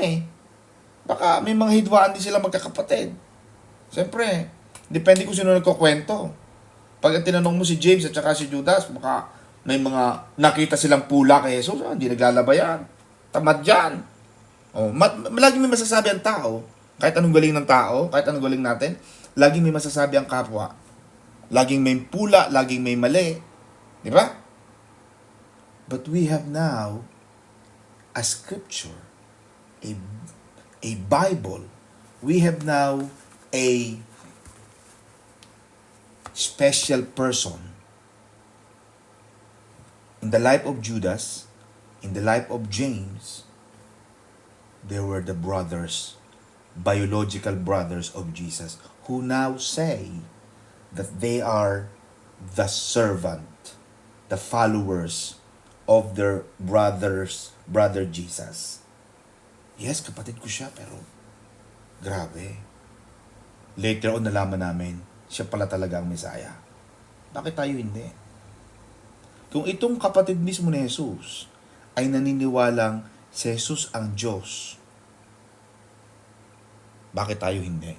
Baka may mga hidwaan din sila magkakapatid. Siyempre, depende kung sino nagkukwento. Pag tinanong mo si James at saka si Judas, baka may mga nakita silang pula kay Jesus, hindi naglalabayan. Tamad yan. Lagi may masasabi ang tao, kahit anong galing ng tao, kahit anong galing natin, laging may masasabi ang kapwa. Laging may pula, laging may mali. Di ba? But we have now a scripture, a Bible. We have now a special person in the life of Judas, in the life of James. They were the brothers, biological brothers of Jesus, who now say that they are the servant, the followers of their brother Jesus. Yes, kapatid ko siya, pero grabe. Later on, nalaman namin, siya pala talaga ang Messiah. Bakit tayo hindi? Kung itong kapatid mismo ni Jesus ay naniniwalang si Jesus ang Diyos, bakit tayo hindi?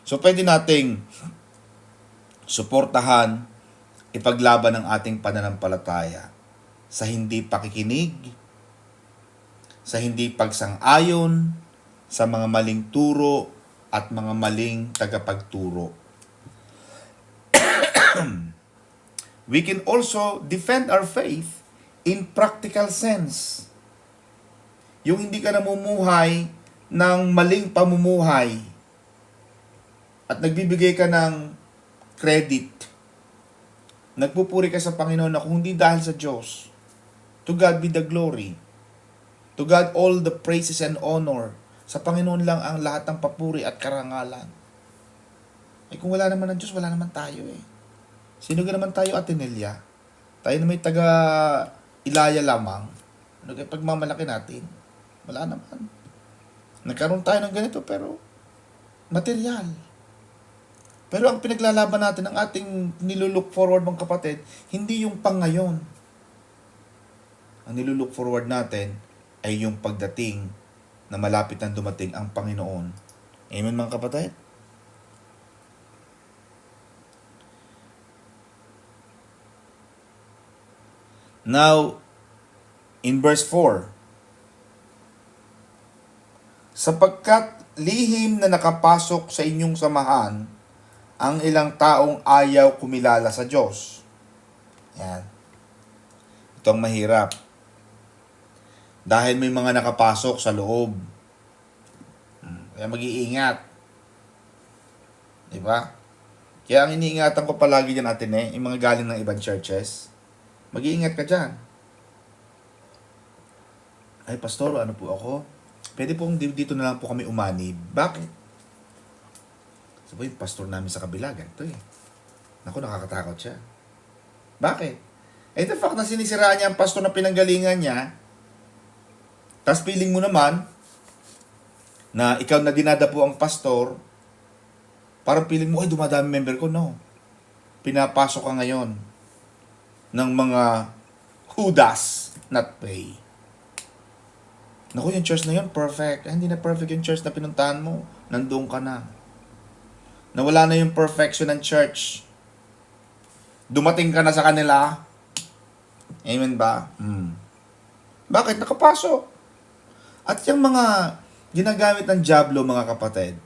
So, pwede nating suportahan, ipaglaban ang ating pananampalataya sa hindi pakikinig, sa hindi pagsang-ayon, sa mga maling turo at mga maling tagapagturo. We can also defend our faith in practical sense. Yung hindi ka namumuhay ng maling pamumuhay at nagbibigay ka ng credit. Nagpupuri ka sa Panginoon na kung hindi dahil sa Diyos. To God be the glory. To God all the praises and honor. Sa Panginoon lang ang lahat ng papuri at karangalan. Eh kung wala naman ng Diyos, wala naman tayo eh. Sino ka naman tayo, Atenelya? Tayo na may taga-Ilaya lamang. Ano kaya pagmamalaki natin? Wala naman. Nagkaroon tayo ng ganito pero material. Pero ang pinaglalaban natin, ang ating nilulook forward mga kapatid, hindi yung pangayon. Ang nilulook forward natin ay yung pagdating na malapit na dumating ang Panginoon. Amen mga kapatid? Now, in verse 4, sapagkat lihim na nakapasok sa inyong samahan ang ilang taong ayaw kumilala sa Diyos. Yan. Ito ang mahirap. Dahil may mga nakapasok sa loob. Kaya mag-iingat. Diba? Kaya ang iniingatan ko palagi dyan natin yung mga galing ng ibang churches. Mag-iingat ka dyan. Ay, pastor, ano po ako? Pwede pong dito na lang po kami umanib. Bakit? Sabi, yung pastor namin sa kabila, ganito eh. Naku, nakakatakot siya. Bakit? Eh, the fact na sinisiraan niya ang pastor na pinanggalingan niya, tapos feeling mo naman, na ikaw na dinadapo ang pastor, parang feeling mo, ay, dumadami member ko. No. Pinapasok ka ngayon ng mga who does not pay. Naku, yung church na yun, perfect. Ay, hindi na perfect yung church na pinuntahan mo. Nandoon ka na. Nawala na yung perfection ng church. Dumating ka na sa kanila. Amen ba? Bakit? Nakapasok. At yung mga ginagamit ng diablo, mga kapatid,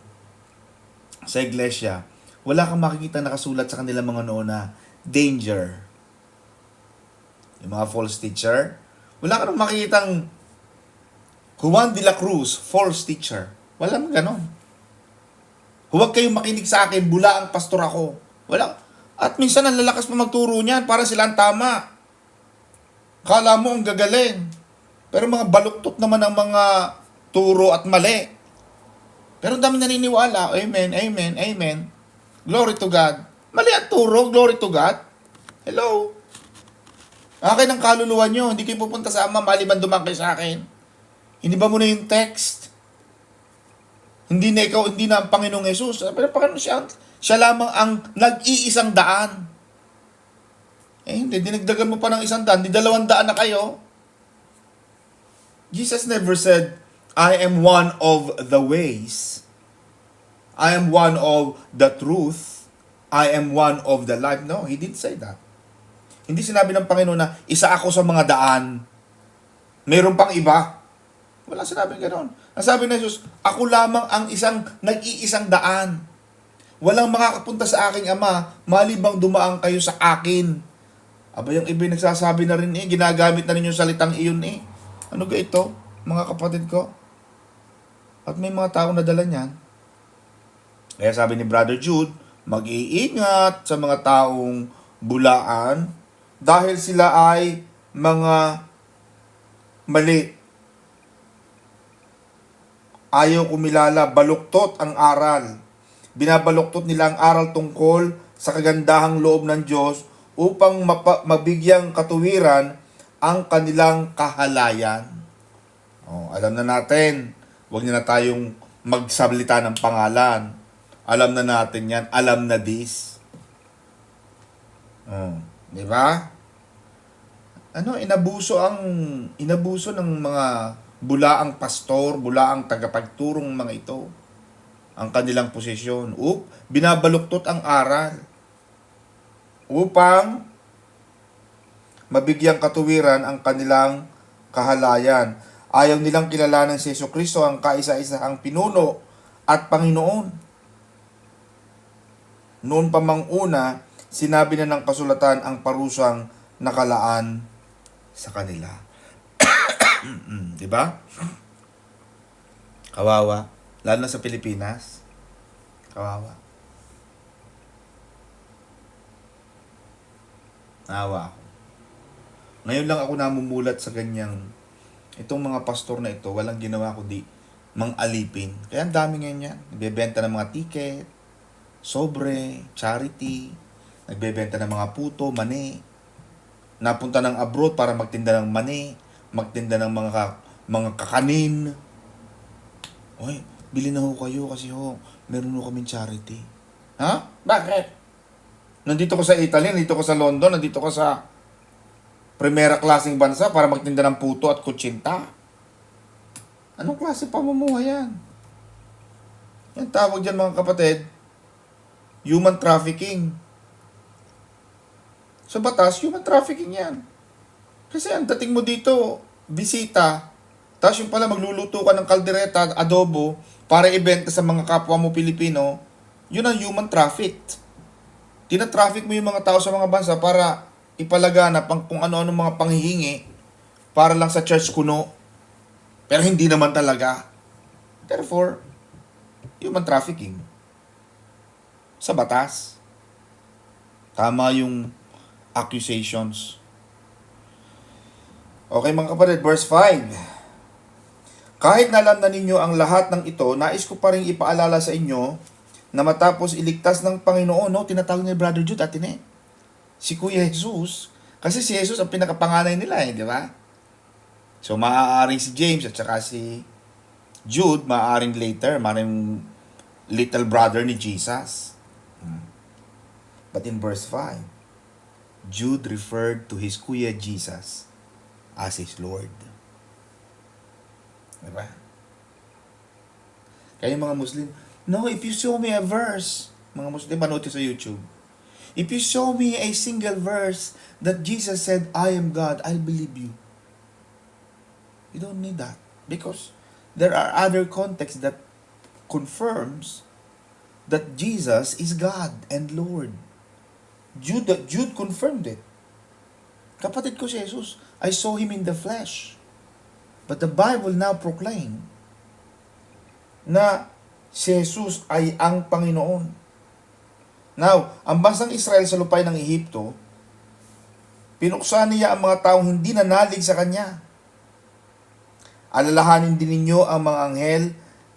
sa iglesia, wala kang makikita nakasulat sa kanilang mga noo na danger. Yung mga false teacher, wala kang makikitang Juan de la Cruz, false teacher. Walang ganon. Huwag kayong makinig sa akin, bula ang pastor ako. Wala. At minsan ang lalakas pa magturo niyan para sila ang tama. Kala mo ang gagaling. Pero mga baluktot naman ang mga turo at mali. Pero ang dami naniniwala. Amen, amen, amen. Glory to God. Mali ang turo, glory to God. Hello. Akin ang kaluluwa nyo. Hindi kayo pupunta sa Ama, maliban dumangkay sa akin. Hindi ba mo na yung text? Hindi na ikaw, hindi na ang Panginoong Jesus. Pero Panginoon siya lamang ang nag-iisang daan. Eh hindi, dinagdagan mo pa ng 100, di 200 na kayo. Jesus never said, I am one of the ways. I am one of the truth. I am one of the life. No, He didn't say that. Hindi sinabi ng Panginoon na isa ako sa mga daan. Mayroon pang iba. Wala sinabing ganoon. Ang sabi ng Jesus, ako lamang ang nag-iisang daan. Walang makakapunta sa aking Ama, malibang dumaan kayo sa akin. Aba, yung iba nagsasabi na rin ginagamit na rin yung salitang iyon Ano ga ito, mga kapatid ko? At may mga taong nadala niyan. Kaya sabi ni Brother Jude, mag-iingat sa mga taong bulaan dahil sila ay mga mali. Ayaw kumilala, baluktot ang aral. Binabaluktot nila ang aral tungkol sa kagandahang loob ng Diyos upang mabigyang katuwiran ang kanilang kahalayan. Alam na natin, huwag na tayong magsablita ng pangalan. Alam na natin yan, alam na this. Di ba? Inabuso ng mga bulaang pastor, bulaang tagapagturong mga ito ang kanilang posisyon. Binabaluktot ang aral upang mabigyang katuwiran ang kanilang kahalayan. Ayaw nilang kilalanin si Jesucristo ang kaisa-isahang pinuno at Panginoon. Noon pa mang una, sinabi na ng kasulatan ang parusang nakalaan sa kanila. Di ba? Kawawa. Lalo na sa Pilipinas. Kawawa. Naawa ako. Ngayon lang ako namumulat sa ganyang, itong mga pastor na ito, walang ginawa kundi mang-alipin. Kaya ang dami ngayon yan. Nagbebenta ng mga ticket, sobre, charity, nagbebenta ng mga puto, mani. Napunta ng abroad para magtinda ng mani, magtinda ng mga kakanin. Oy, bili na ho kayo kasi meron ho kaming charity. Ha? Bakit? Nandito ko sa Italy, nandito ko sa London, nandito ko sa primera klaseng bansa para magtinda ng puto at kutsinta. Anong klase pamumuhay yan? Yan tawag dyan mga kapatid, human trafficking. Sa batas, human trafficking yan. Kasi ang dating mo dito, bisita, tapos yung pala magluluto ka ng kaldereta, adobo, para ibenta sa mga kapwa mo Pilipino, yun ang human traffic. Tina-traffic mo yung mga tao sa mga bansa para ipalaganap ang kung ano-ano mga panghihingi para lang sa church kuno. Pero hindi naman talaga. Therefore, human trafficking. Sa batas. Tama yung accusations. Okay mga kapatid, verse 5. Kahit nalam na ninyo ang lahat ng ito, nais ko pa rin ipaalala sa inyo na matapos iligtas ng Panginoon, tinatawag ni Brother Jude atin si Kuya Jesus, kasi si Jesus ang pinakapanganay nila di ba? So maaaring si James at saka si Jude, maaaring later, maaaring little brother ni Jesus. But in verse 5, Jude referred to his Kuya Jesus as his Lord. Diba? Kaya mga Muslim, no, if you show me a verse, mga Muslim, manood sa YouTube, if you show me a single verse that Jesus said, I am God, I'll believe you. You don't need that. Because there are other contexts that confirms that Jesus is God and Lord. Jude confirmed it. Kapatid ko si Jesus, I saw Him in the flesh. But the Bible now proclaim na si Jesus ay ang Panginoon. Now, ang bansang Israel sa lupay ng Ehipto, pinuksa niya ang mga taong hindi nanalig sa Kanya. Alalahanin din ninyo ang mga anghel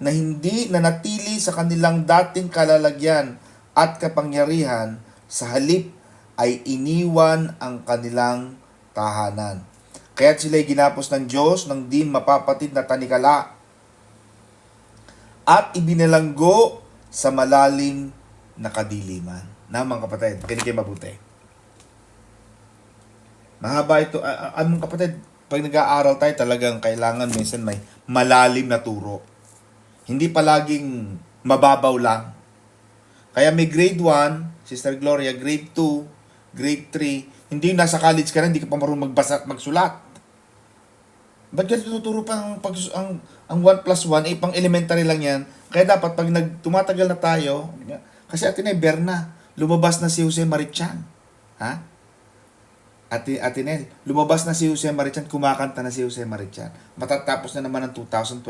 na hindi nanatili sa kanilang dating kalalagyan at kapangyarihan, sa halip ay iniwan ang kanilang tahanan. Kaya't sila'y ginapos ng Diyos ng di mapapatid na tanikala at ibinalanggo sa malalim na kadiliman. Na mga kapatid, kinig kayo mabuti. Mahaba ito. Anong kapatid? pag nag-aaral tayo, talagang kailangan minsan may malalim na turo. Hindi palaging mababaw lang. Kaya may grade 1, Sister Gloria, grade 2, grade 3, hindi yung nasa college ka na, hindi ka pa marunong magbasa at magsulat. Ba't ganito tuturo pa ang 1 plus 1, eh pang elementary lang yan. Kaya dapat pag tumatagal na tayo, kasi Atinay, Berna, lumabas na si Jose Marichan. Ha? Atinel, lumabas na si Jose Marichan, kumakanta na si Jose Marichan. Matatapos na naman ang 2025.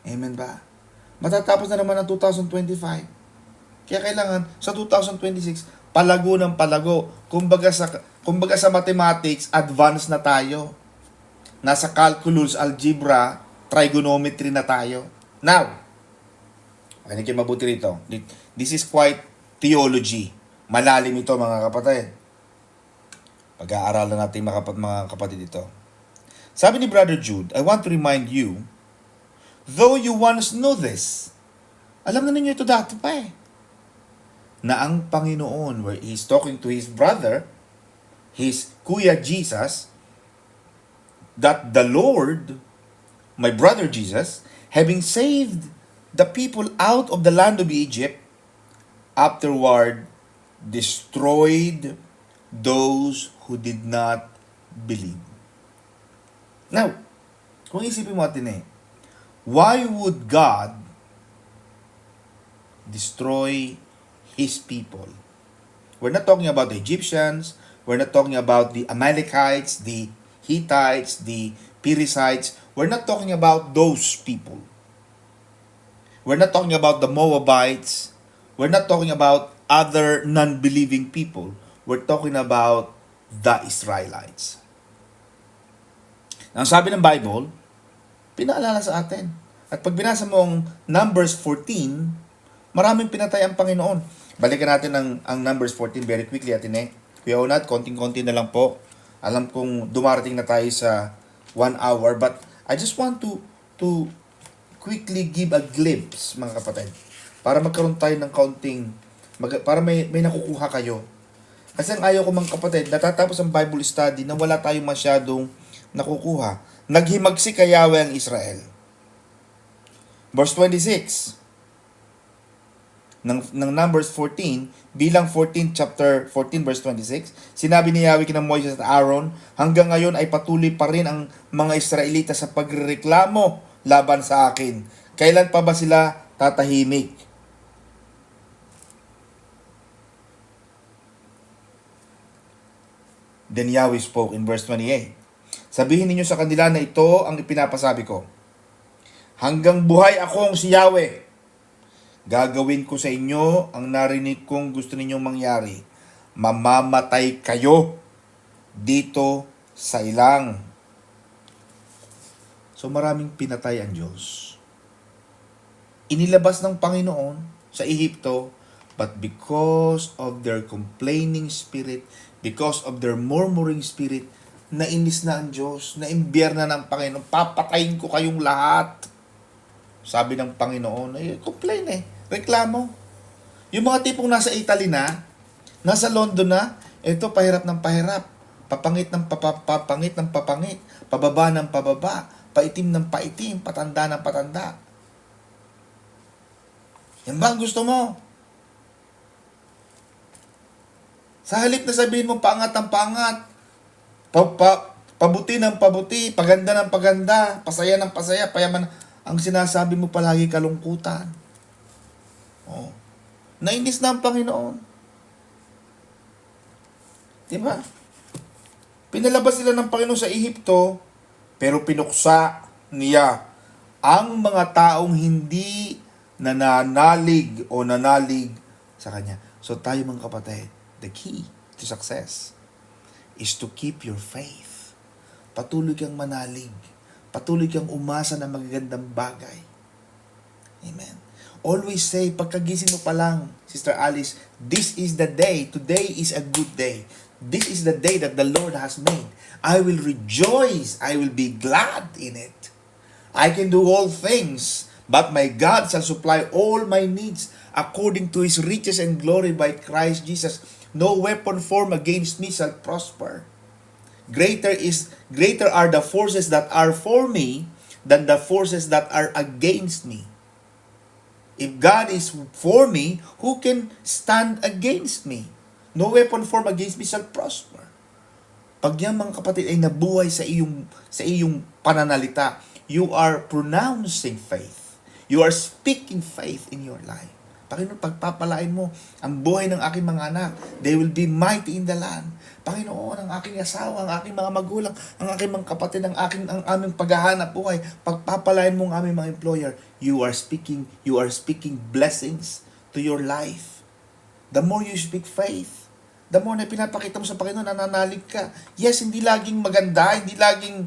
Amen ba? Matatapos na naman ang 2025. Kaya kailangan sa 2026, palago ng palago. Kumbaga sa mathematics, advanced na tayo. Nasa calculus, algebra, trigonometry na tayo. Now, pakinig kayo mabuti rito. This is quite theology. Malalim ito mga kapatid. Pag-aaralan natin mga kapatid ito. Sabi ni Brother Jude, I want to remind you, though you once knew this, alam na ninyo ito dati pa na ang Panginoon, where He's talking to His brother, His Kuya Jesus, that the Lord, my brother Jesus, having saved the people out of the land of Egypt, afterward destroyed those who did not believe. Now, kung isipin mo natin why would God destroy His people? We're not talking about the Egyptians, we're not talking about the Amalekites, the Hittites, the Perizzites, we're not talking about those people. We're not talking about the Moabites, we're not talking about other non-believing people. We're talking about the Israelites. Ang sabi ng Bible, pinaalala sa atin. At pag binasa mo ang Numbers 14, maraming pinatay ang Panginoon. Balikan natin ang Numbers 14 very quickly, Atine. Kuya Onat, konting-konti na lang po. Alam kong dumarating na tayo sa 1 hour, but I just want to quickly give a glimpse, mga kapatid, para magkaroon tayo ng kaunting, para may nakukuha kayo. Kasi ang ayaw ko, mga kapatid, natatapos ang Bible study na wala tayong masyadong nakukuha. Naghimagsik kay Yahweh ang Israel. Verse 26 ng Numbers 14, bilang 14, chapter 14, verse 26, sinabi ni Yahweh kina Moises at Aaron, hanggang ngayon ay patuloy pa rin ang mga Israelita sa pagrereklamo laban sa akin. Kailan pa ba sila tatahimik? Then Yahweh spoke in verse 28. Sabihin ninyo sa kanila na ito ang ipinapasabi ko. Hanggang buhay akong si Yahweh, gagawin ko sa inyo ang narinig kong gusto ninyong mangyari. Mamamatay kayo dito sa ilang. So maraming pinatay ang Diyos. Inilabas ng Panginoon sa Ehipto, but because of their complaining spirit, because of their murmuring spirit, nainis na ang Diyos, naimbyer na ng Panginoon, papatayin ko kayong lahat. Sabi ng Panginoon, complain reklamo. Yung mga tipong nasa Italy na, nasa London na, ito pahirap ng pahirap, papangit ng papangit ng papangit, pababa ng pababa, paitim ng paitim, patanda ng patanda. Yan ba ang gusto mo? Sa halip na sabihin mo, pangat ang pangat, pabuti ng pabuti, paganda ng paganda, pasaya ng pasaya, payaman, ang sinasabi mo palagi kalungkutan. Oh. Nainis na ang Panginoon. Diba? Pinalabas sila ng Panginoon sa Ehipto, pero pinuksa niya ang mga taong hindi nananalig o nanalig sa Kanya. So tayo mga kapatid, the key to success is to keep your faith. Patuloy kang manalig. Patuloy kang umasa na magagandang bagay. Amen. Always say, pagkagising mo pa lang, Sister Alice, this is the day. Today is a good day. This is the day that the Lord has made. I will rejoice. I will be glad in it. I can do all things, but my God shall supply all my needs according to His riches and glory by Christ Jesus. No weapon formed against me shall prosper. Greater are the forces that are for me than the forces that are against me. If God is for me, who can stand against me? No weapon formed against me shall prosper. Pag yan mga kapatid ay nabuhay sa iyong pananalita, you are pronouncing faith. You are speaking faith in your life. Panginoon, pagpapalain mo ang buhay ng aking mga anak. They will be mighty in the land. Panginoon, ang aking asawa, ang aking mga magulang, ang aking mga kapatid, ang aming paghahanap buhay, pagpapalain mo ang aming mga employer. You are speaking blessings to your life. The more you speak faith, the more na pinapakita mo sa Panginoon, nananalig ka. Yes, hindi laging maganda, hindi laging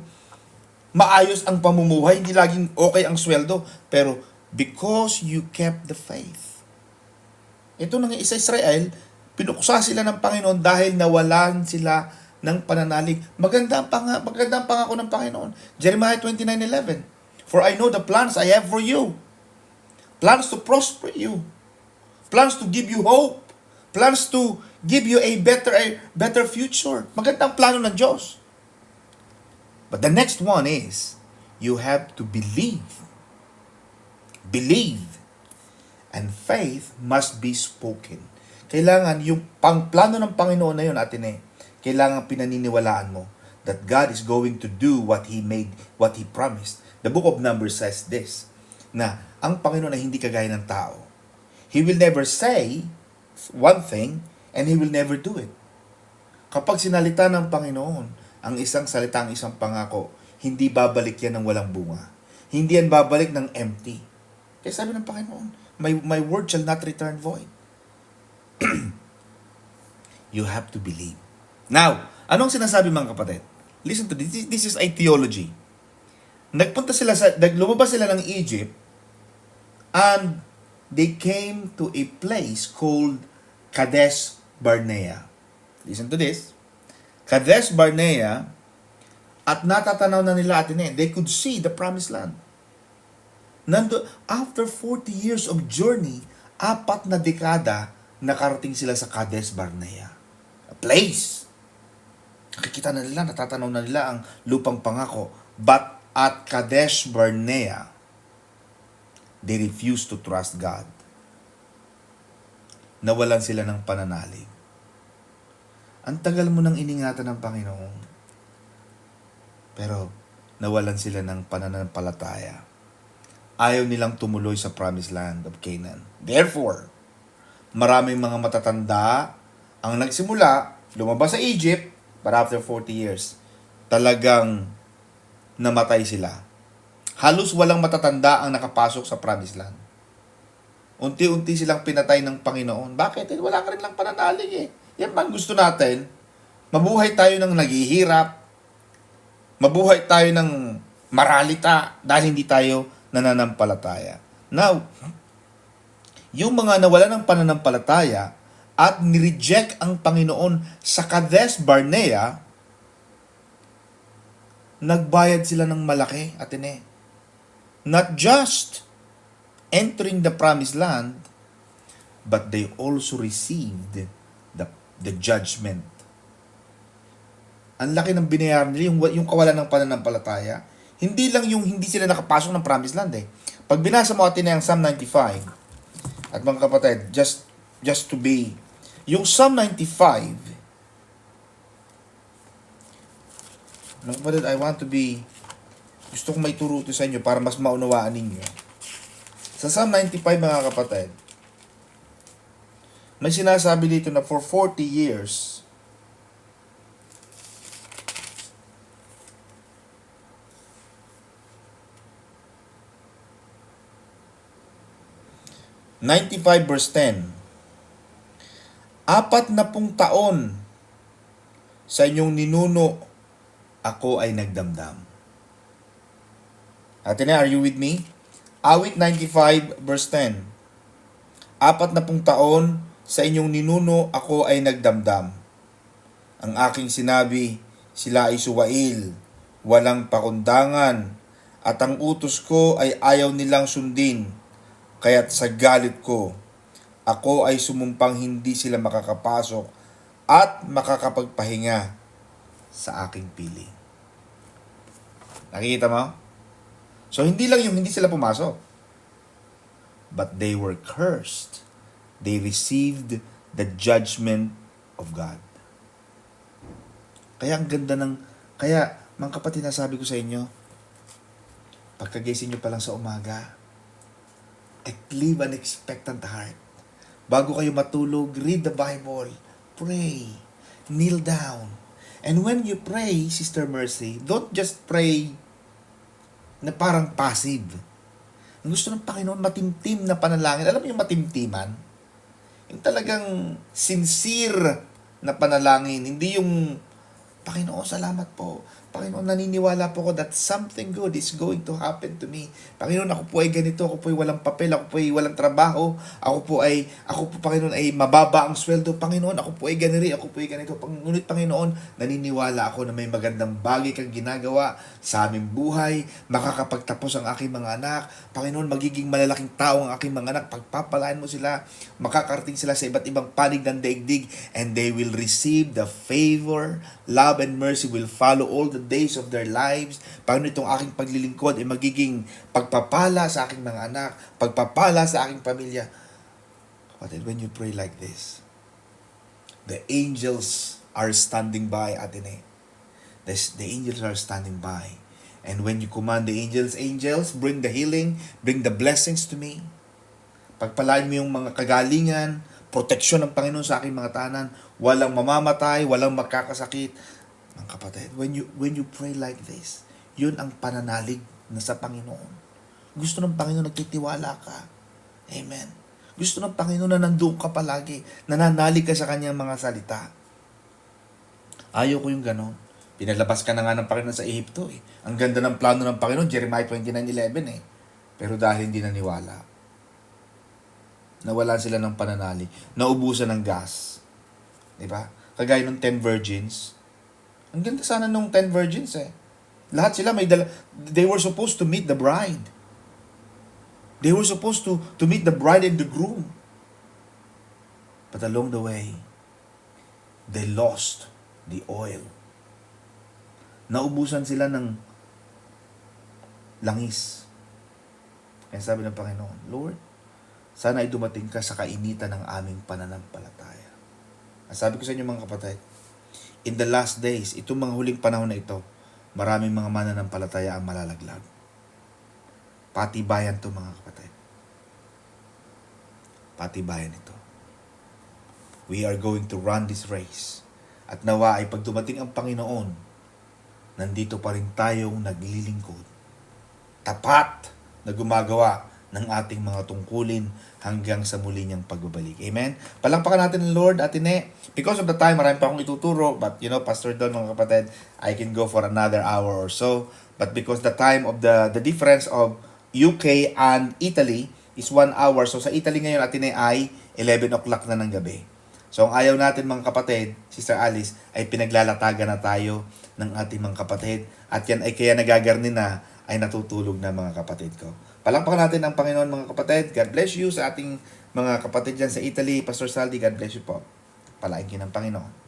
maayos ang pamumuhay, hindi laging okay ang sweldo, pero because you kept the faith. Ito nang isa Israel, pinuksa sila ng Panginoon dahil nawalan sila ng pananalig. Maganda ang pangako ng Panginoon. Jeremiah 29:11. For I know the plans I have for you. Plans to prosper you. Plans to give you hope. Plans to give you a better future. Magandang plano ng Diyos. But the next one is, you have to believe. Believe. And faith must be spoken. Kailangan yung pangplano ng Panginoon na yun, Atene, kailangan pinaniniwalaan mo that God is going to do what He promised. The book of Numbers says this, na ang Panginoon ay hindi kagaya ng tao. He will never say one thing and He will never do it. Kapag sinalita ng Panginoon ang isang salita, ang isang pangako, hindi babalik yan ng walang bunga. Hindi yan babalik ng empty. Kaya sabi ng Panginoon, my word shall not return void. You have to believe. Now, anong sinasabi mga kapatid? Listen to this. This is a theology. Lumabas sila ng Egypt and they came to a place called Kadesh Barnea. Listen to this. Kadesh Barnea, at natatanaw na nila they could see the promised land. After 40 years of journey, 4 na dekada, nakarating sila sa Kadesh Barnea. A place. Nakikita na nila, natatanaw na nila ang lupang pangako. But at Kadesh Barnea, they refused to trust God. Nawalan sila ng pananalig. Ang tagal mo nang iningatan ng Panginoon. Pero nawalan sila ng pananampalataya. Ayaw nilang tumuloy sa promised land of Canaan. Therefore, maraming mga matatanda ang nagsimula, lumabas sa Egypt, but after 40 years, talagang namatay sila. Halos walang matatanda ang nakapasok sa promised land. Unti-unti silang pinatay ng Panginoon. Bakit? Wala ka rin lang pananalig eh. Yan man gusto natin. Mabuhay tayo ng naghihirap. Mabuhay tayo ng maralita dahil hindi tayo nananampalataya. Now, yung mga nawalan ng pananampalataya at nireject ang Panginoon sa Kadesh Barnea, nagbayad sila ng malaki, Atene. Not just entering the promised land, but they also received the judgment. Ang laki ng binayaran nila, yung kawalan ng pananampalataya. Hindi lang yung hindi sila nakapasok ng promised land eh. Pag binasa mo atin ang Psalm 95, at mga kapatid, just to be, yung Psalm 95, mga kapatid, gusto kong may turo ito sa inyo para mas maunawaan ninyo. Sa Psalm 95 mga kapatid, may sinasabi dito na for 40 years, verse 10, 40 taon sa inyong ninuno, ako ay nagdamdam. Ate na, are you with me? Awit 95 verse 10. 40 taon sa inyong ninuno, ako ay nagdamdam. Ang aking sinabi, sila ay suwail, walang pakundangan, at ang utos ko ay ayaw nilang sundin. Kaya't sa galit ko, ako ay sumumpang hindi sila makakapasok at makakapagpahinga sa aking piling. Nakikita mo? So, hindi lang yung hindi sila pumasok. But they were cursed. They received the judgment of God. Kaya ang ganda ng... Kaya, mga kapatid, nasabi ko sa inyo, pagkagising nyo pa lang sa umaga, live an expectant heart. Bago kayo matulog, read the Bible. Pray. Kneel down. And when you pray, Sister Mercy, don't just pray na parang passive. Ang gusto ng Panginoon, matimtim na panalangin. Alam mo yung matimtiman? Yung talagang sincere na panalangin. Hindi yung, Panginoon, salamat po. Panginoon, naniniwala po ko that something good is going to happen to me. Panginoon, ako po ay ganito, ako po ay walang papel, ako po ay walang trabaho, ako po, Panginoon, ay mababa ang sweldo. Panginoon, ako po ay ganiri, ako po ay ganito. Ngunit, Panginoon, naniniwala ako na may magandang bagay kang ginagawa sa aming buhay, makakapagtapos ang aking mga anak. Panginoon, magiging malalaking tao ang aking mga anak. Pagpapalain mo sila, makakarating sila sa iba't ibang panig ng daigdig, and they will receive the favor, love, and mercy will follow all the days of their lives. Panginoon, itong aking paglilingkod ay magiging pagpapala sa aking mga anak, pagpapala sa aking pamilya. Kapatid, when you pray like this, the angels are standing by, Atene. The angels are standing by. And when you command the angels, bring the healing, bring the blessings to me. Pagpalain mo yung mga kagalingan, proteksyon ng Panginoon sa aking mga tahanan, walang mamamatay, walang makakasakit. Mga kapatid, when you pray like this, yun ang pananalig na sa Panginoon. Gusto ng Panginoon nagtitiwala ka. Amen. Gusto ng Panginoon na nandoon ka palagi, nananalig ka sa kanyang mga salita. Ayaw ko yung ganon. Pinalabas ka na nga ng Panginoon sa Ehipto eh. Ang ganda ng plano ng Panginoon, Jeremiah 29:11 eh. Pero dahil hindi naniwala, nawalan sila ng pananalig, naubusan ng gas. Diba? Kagaya ng 10 virgins. Ang ganda sana nung 10 virgins eh. Lahat sila they were supposed to meet the bride. They were supposed to meet the bride and the groom. But along the way, they lost the oil. Naubusan sila ng langis. Kaya sabi ng Panginoon, Lord, sana ay dumating ka sa kainitan ng aming pananampalataya. Sabi ko sa inyo mga kapatid, in the last days, itong mga huling panahon na ito, maraming mga mananampalataya ang malalaglag. Patibayan to mga kapatid. Patibayan ito. We are going to run this race. At nawa ay pag dumating ang Panginoon, nandito pa rin tayong naglilingkod. Tapat na gumagawa ng ating mga tungkulin hanggang sa muli niyang pagbabalik. Amen? Palakpakan natin ng Lord, Atine. Because of the time, marami pa akong ituturo. But, Pastor Don, mga kapatid, I can go for another hour or so. But because the time of the difference of UK and Italy is 1 hour. So, sa Italy ngayon, Atine, ay 11 o'clock na ng gabi. So, ang ayaw natin, mga kapatid, Sister Alice, ay pinaglalatagan na tayo ng ating mga kapatid. At yan ay kaya nagagarni na ay natutulog na mga kapatid ko. Palakpakan natin ang Panginoon mga kapatid. God bless you sa ating mga kapatid dyan sa Italy. Pastor Saldi, God bless you po. Palain kayo ng Panginoon.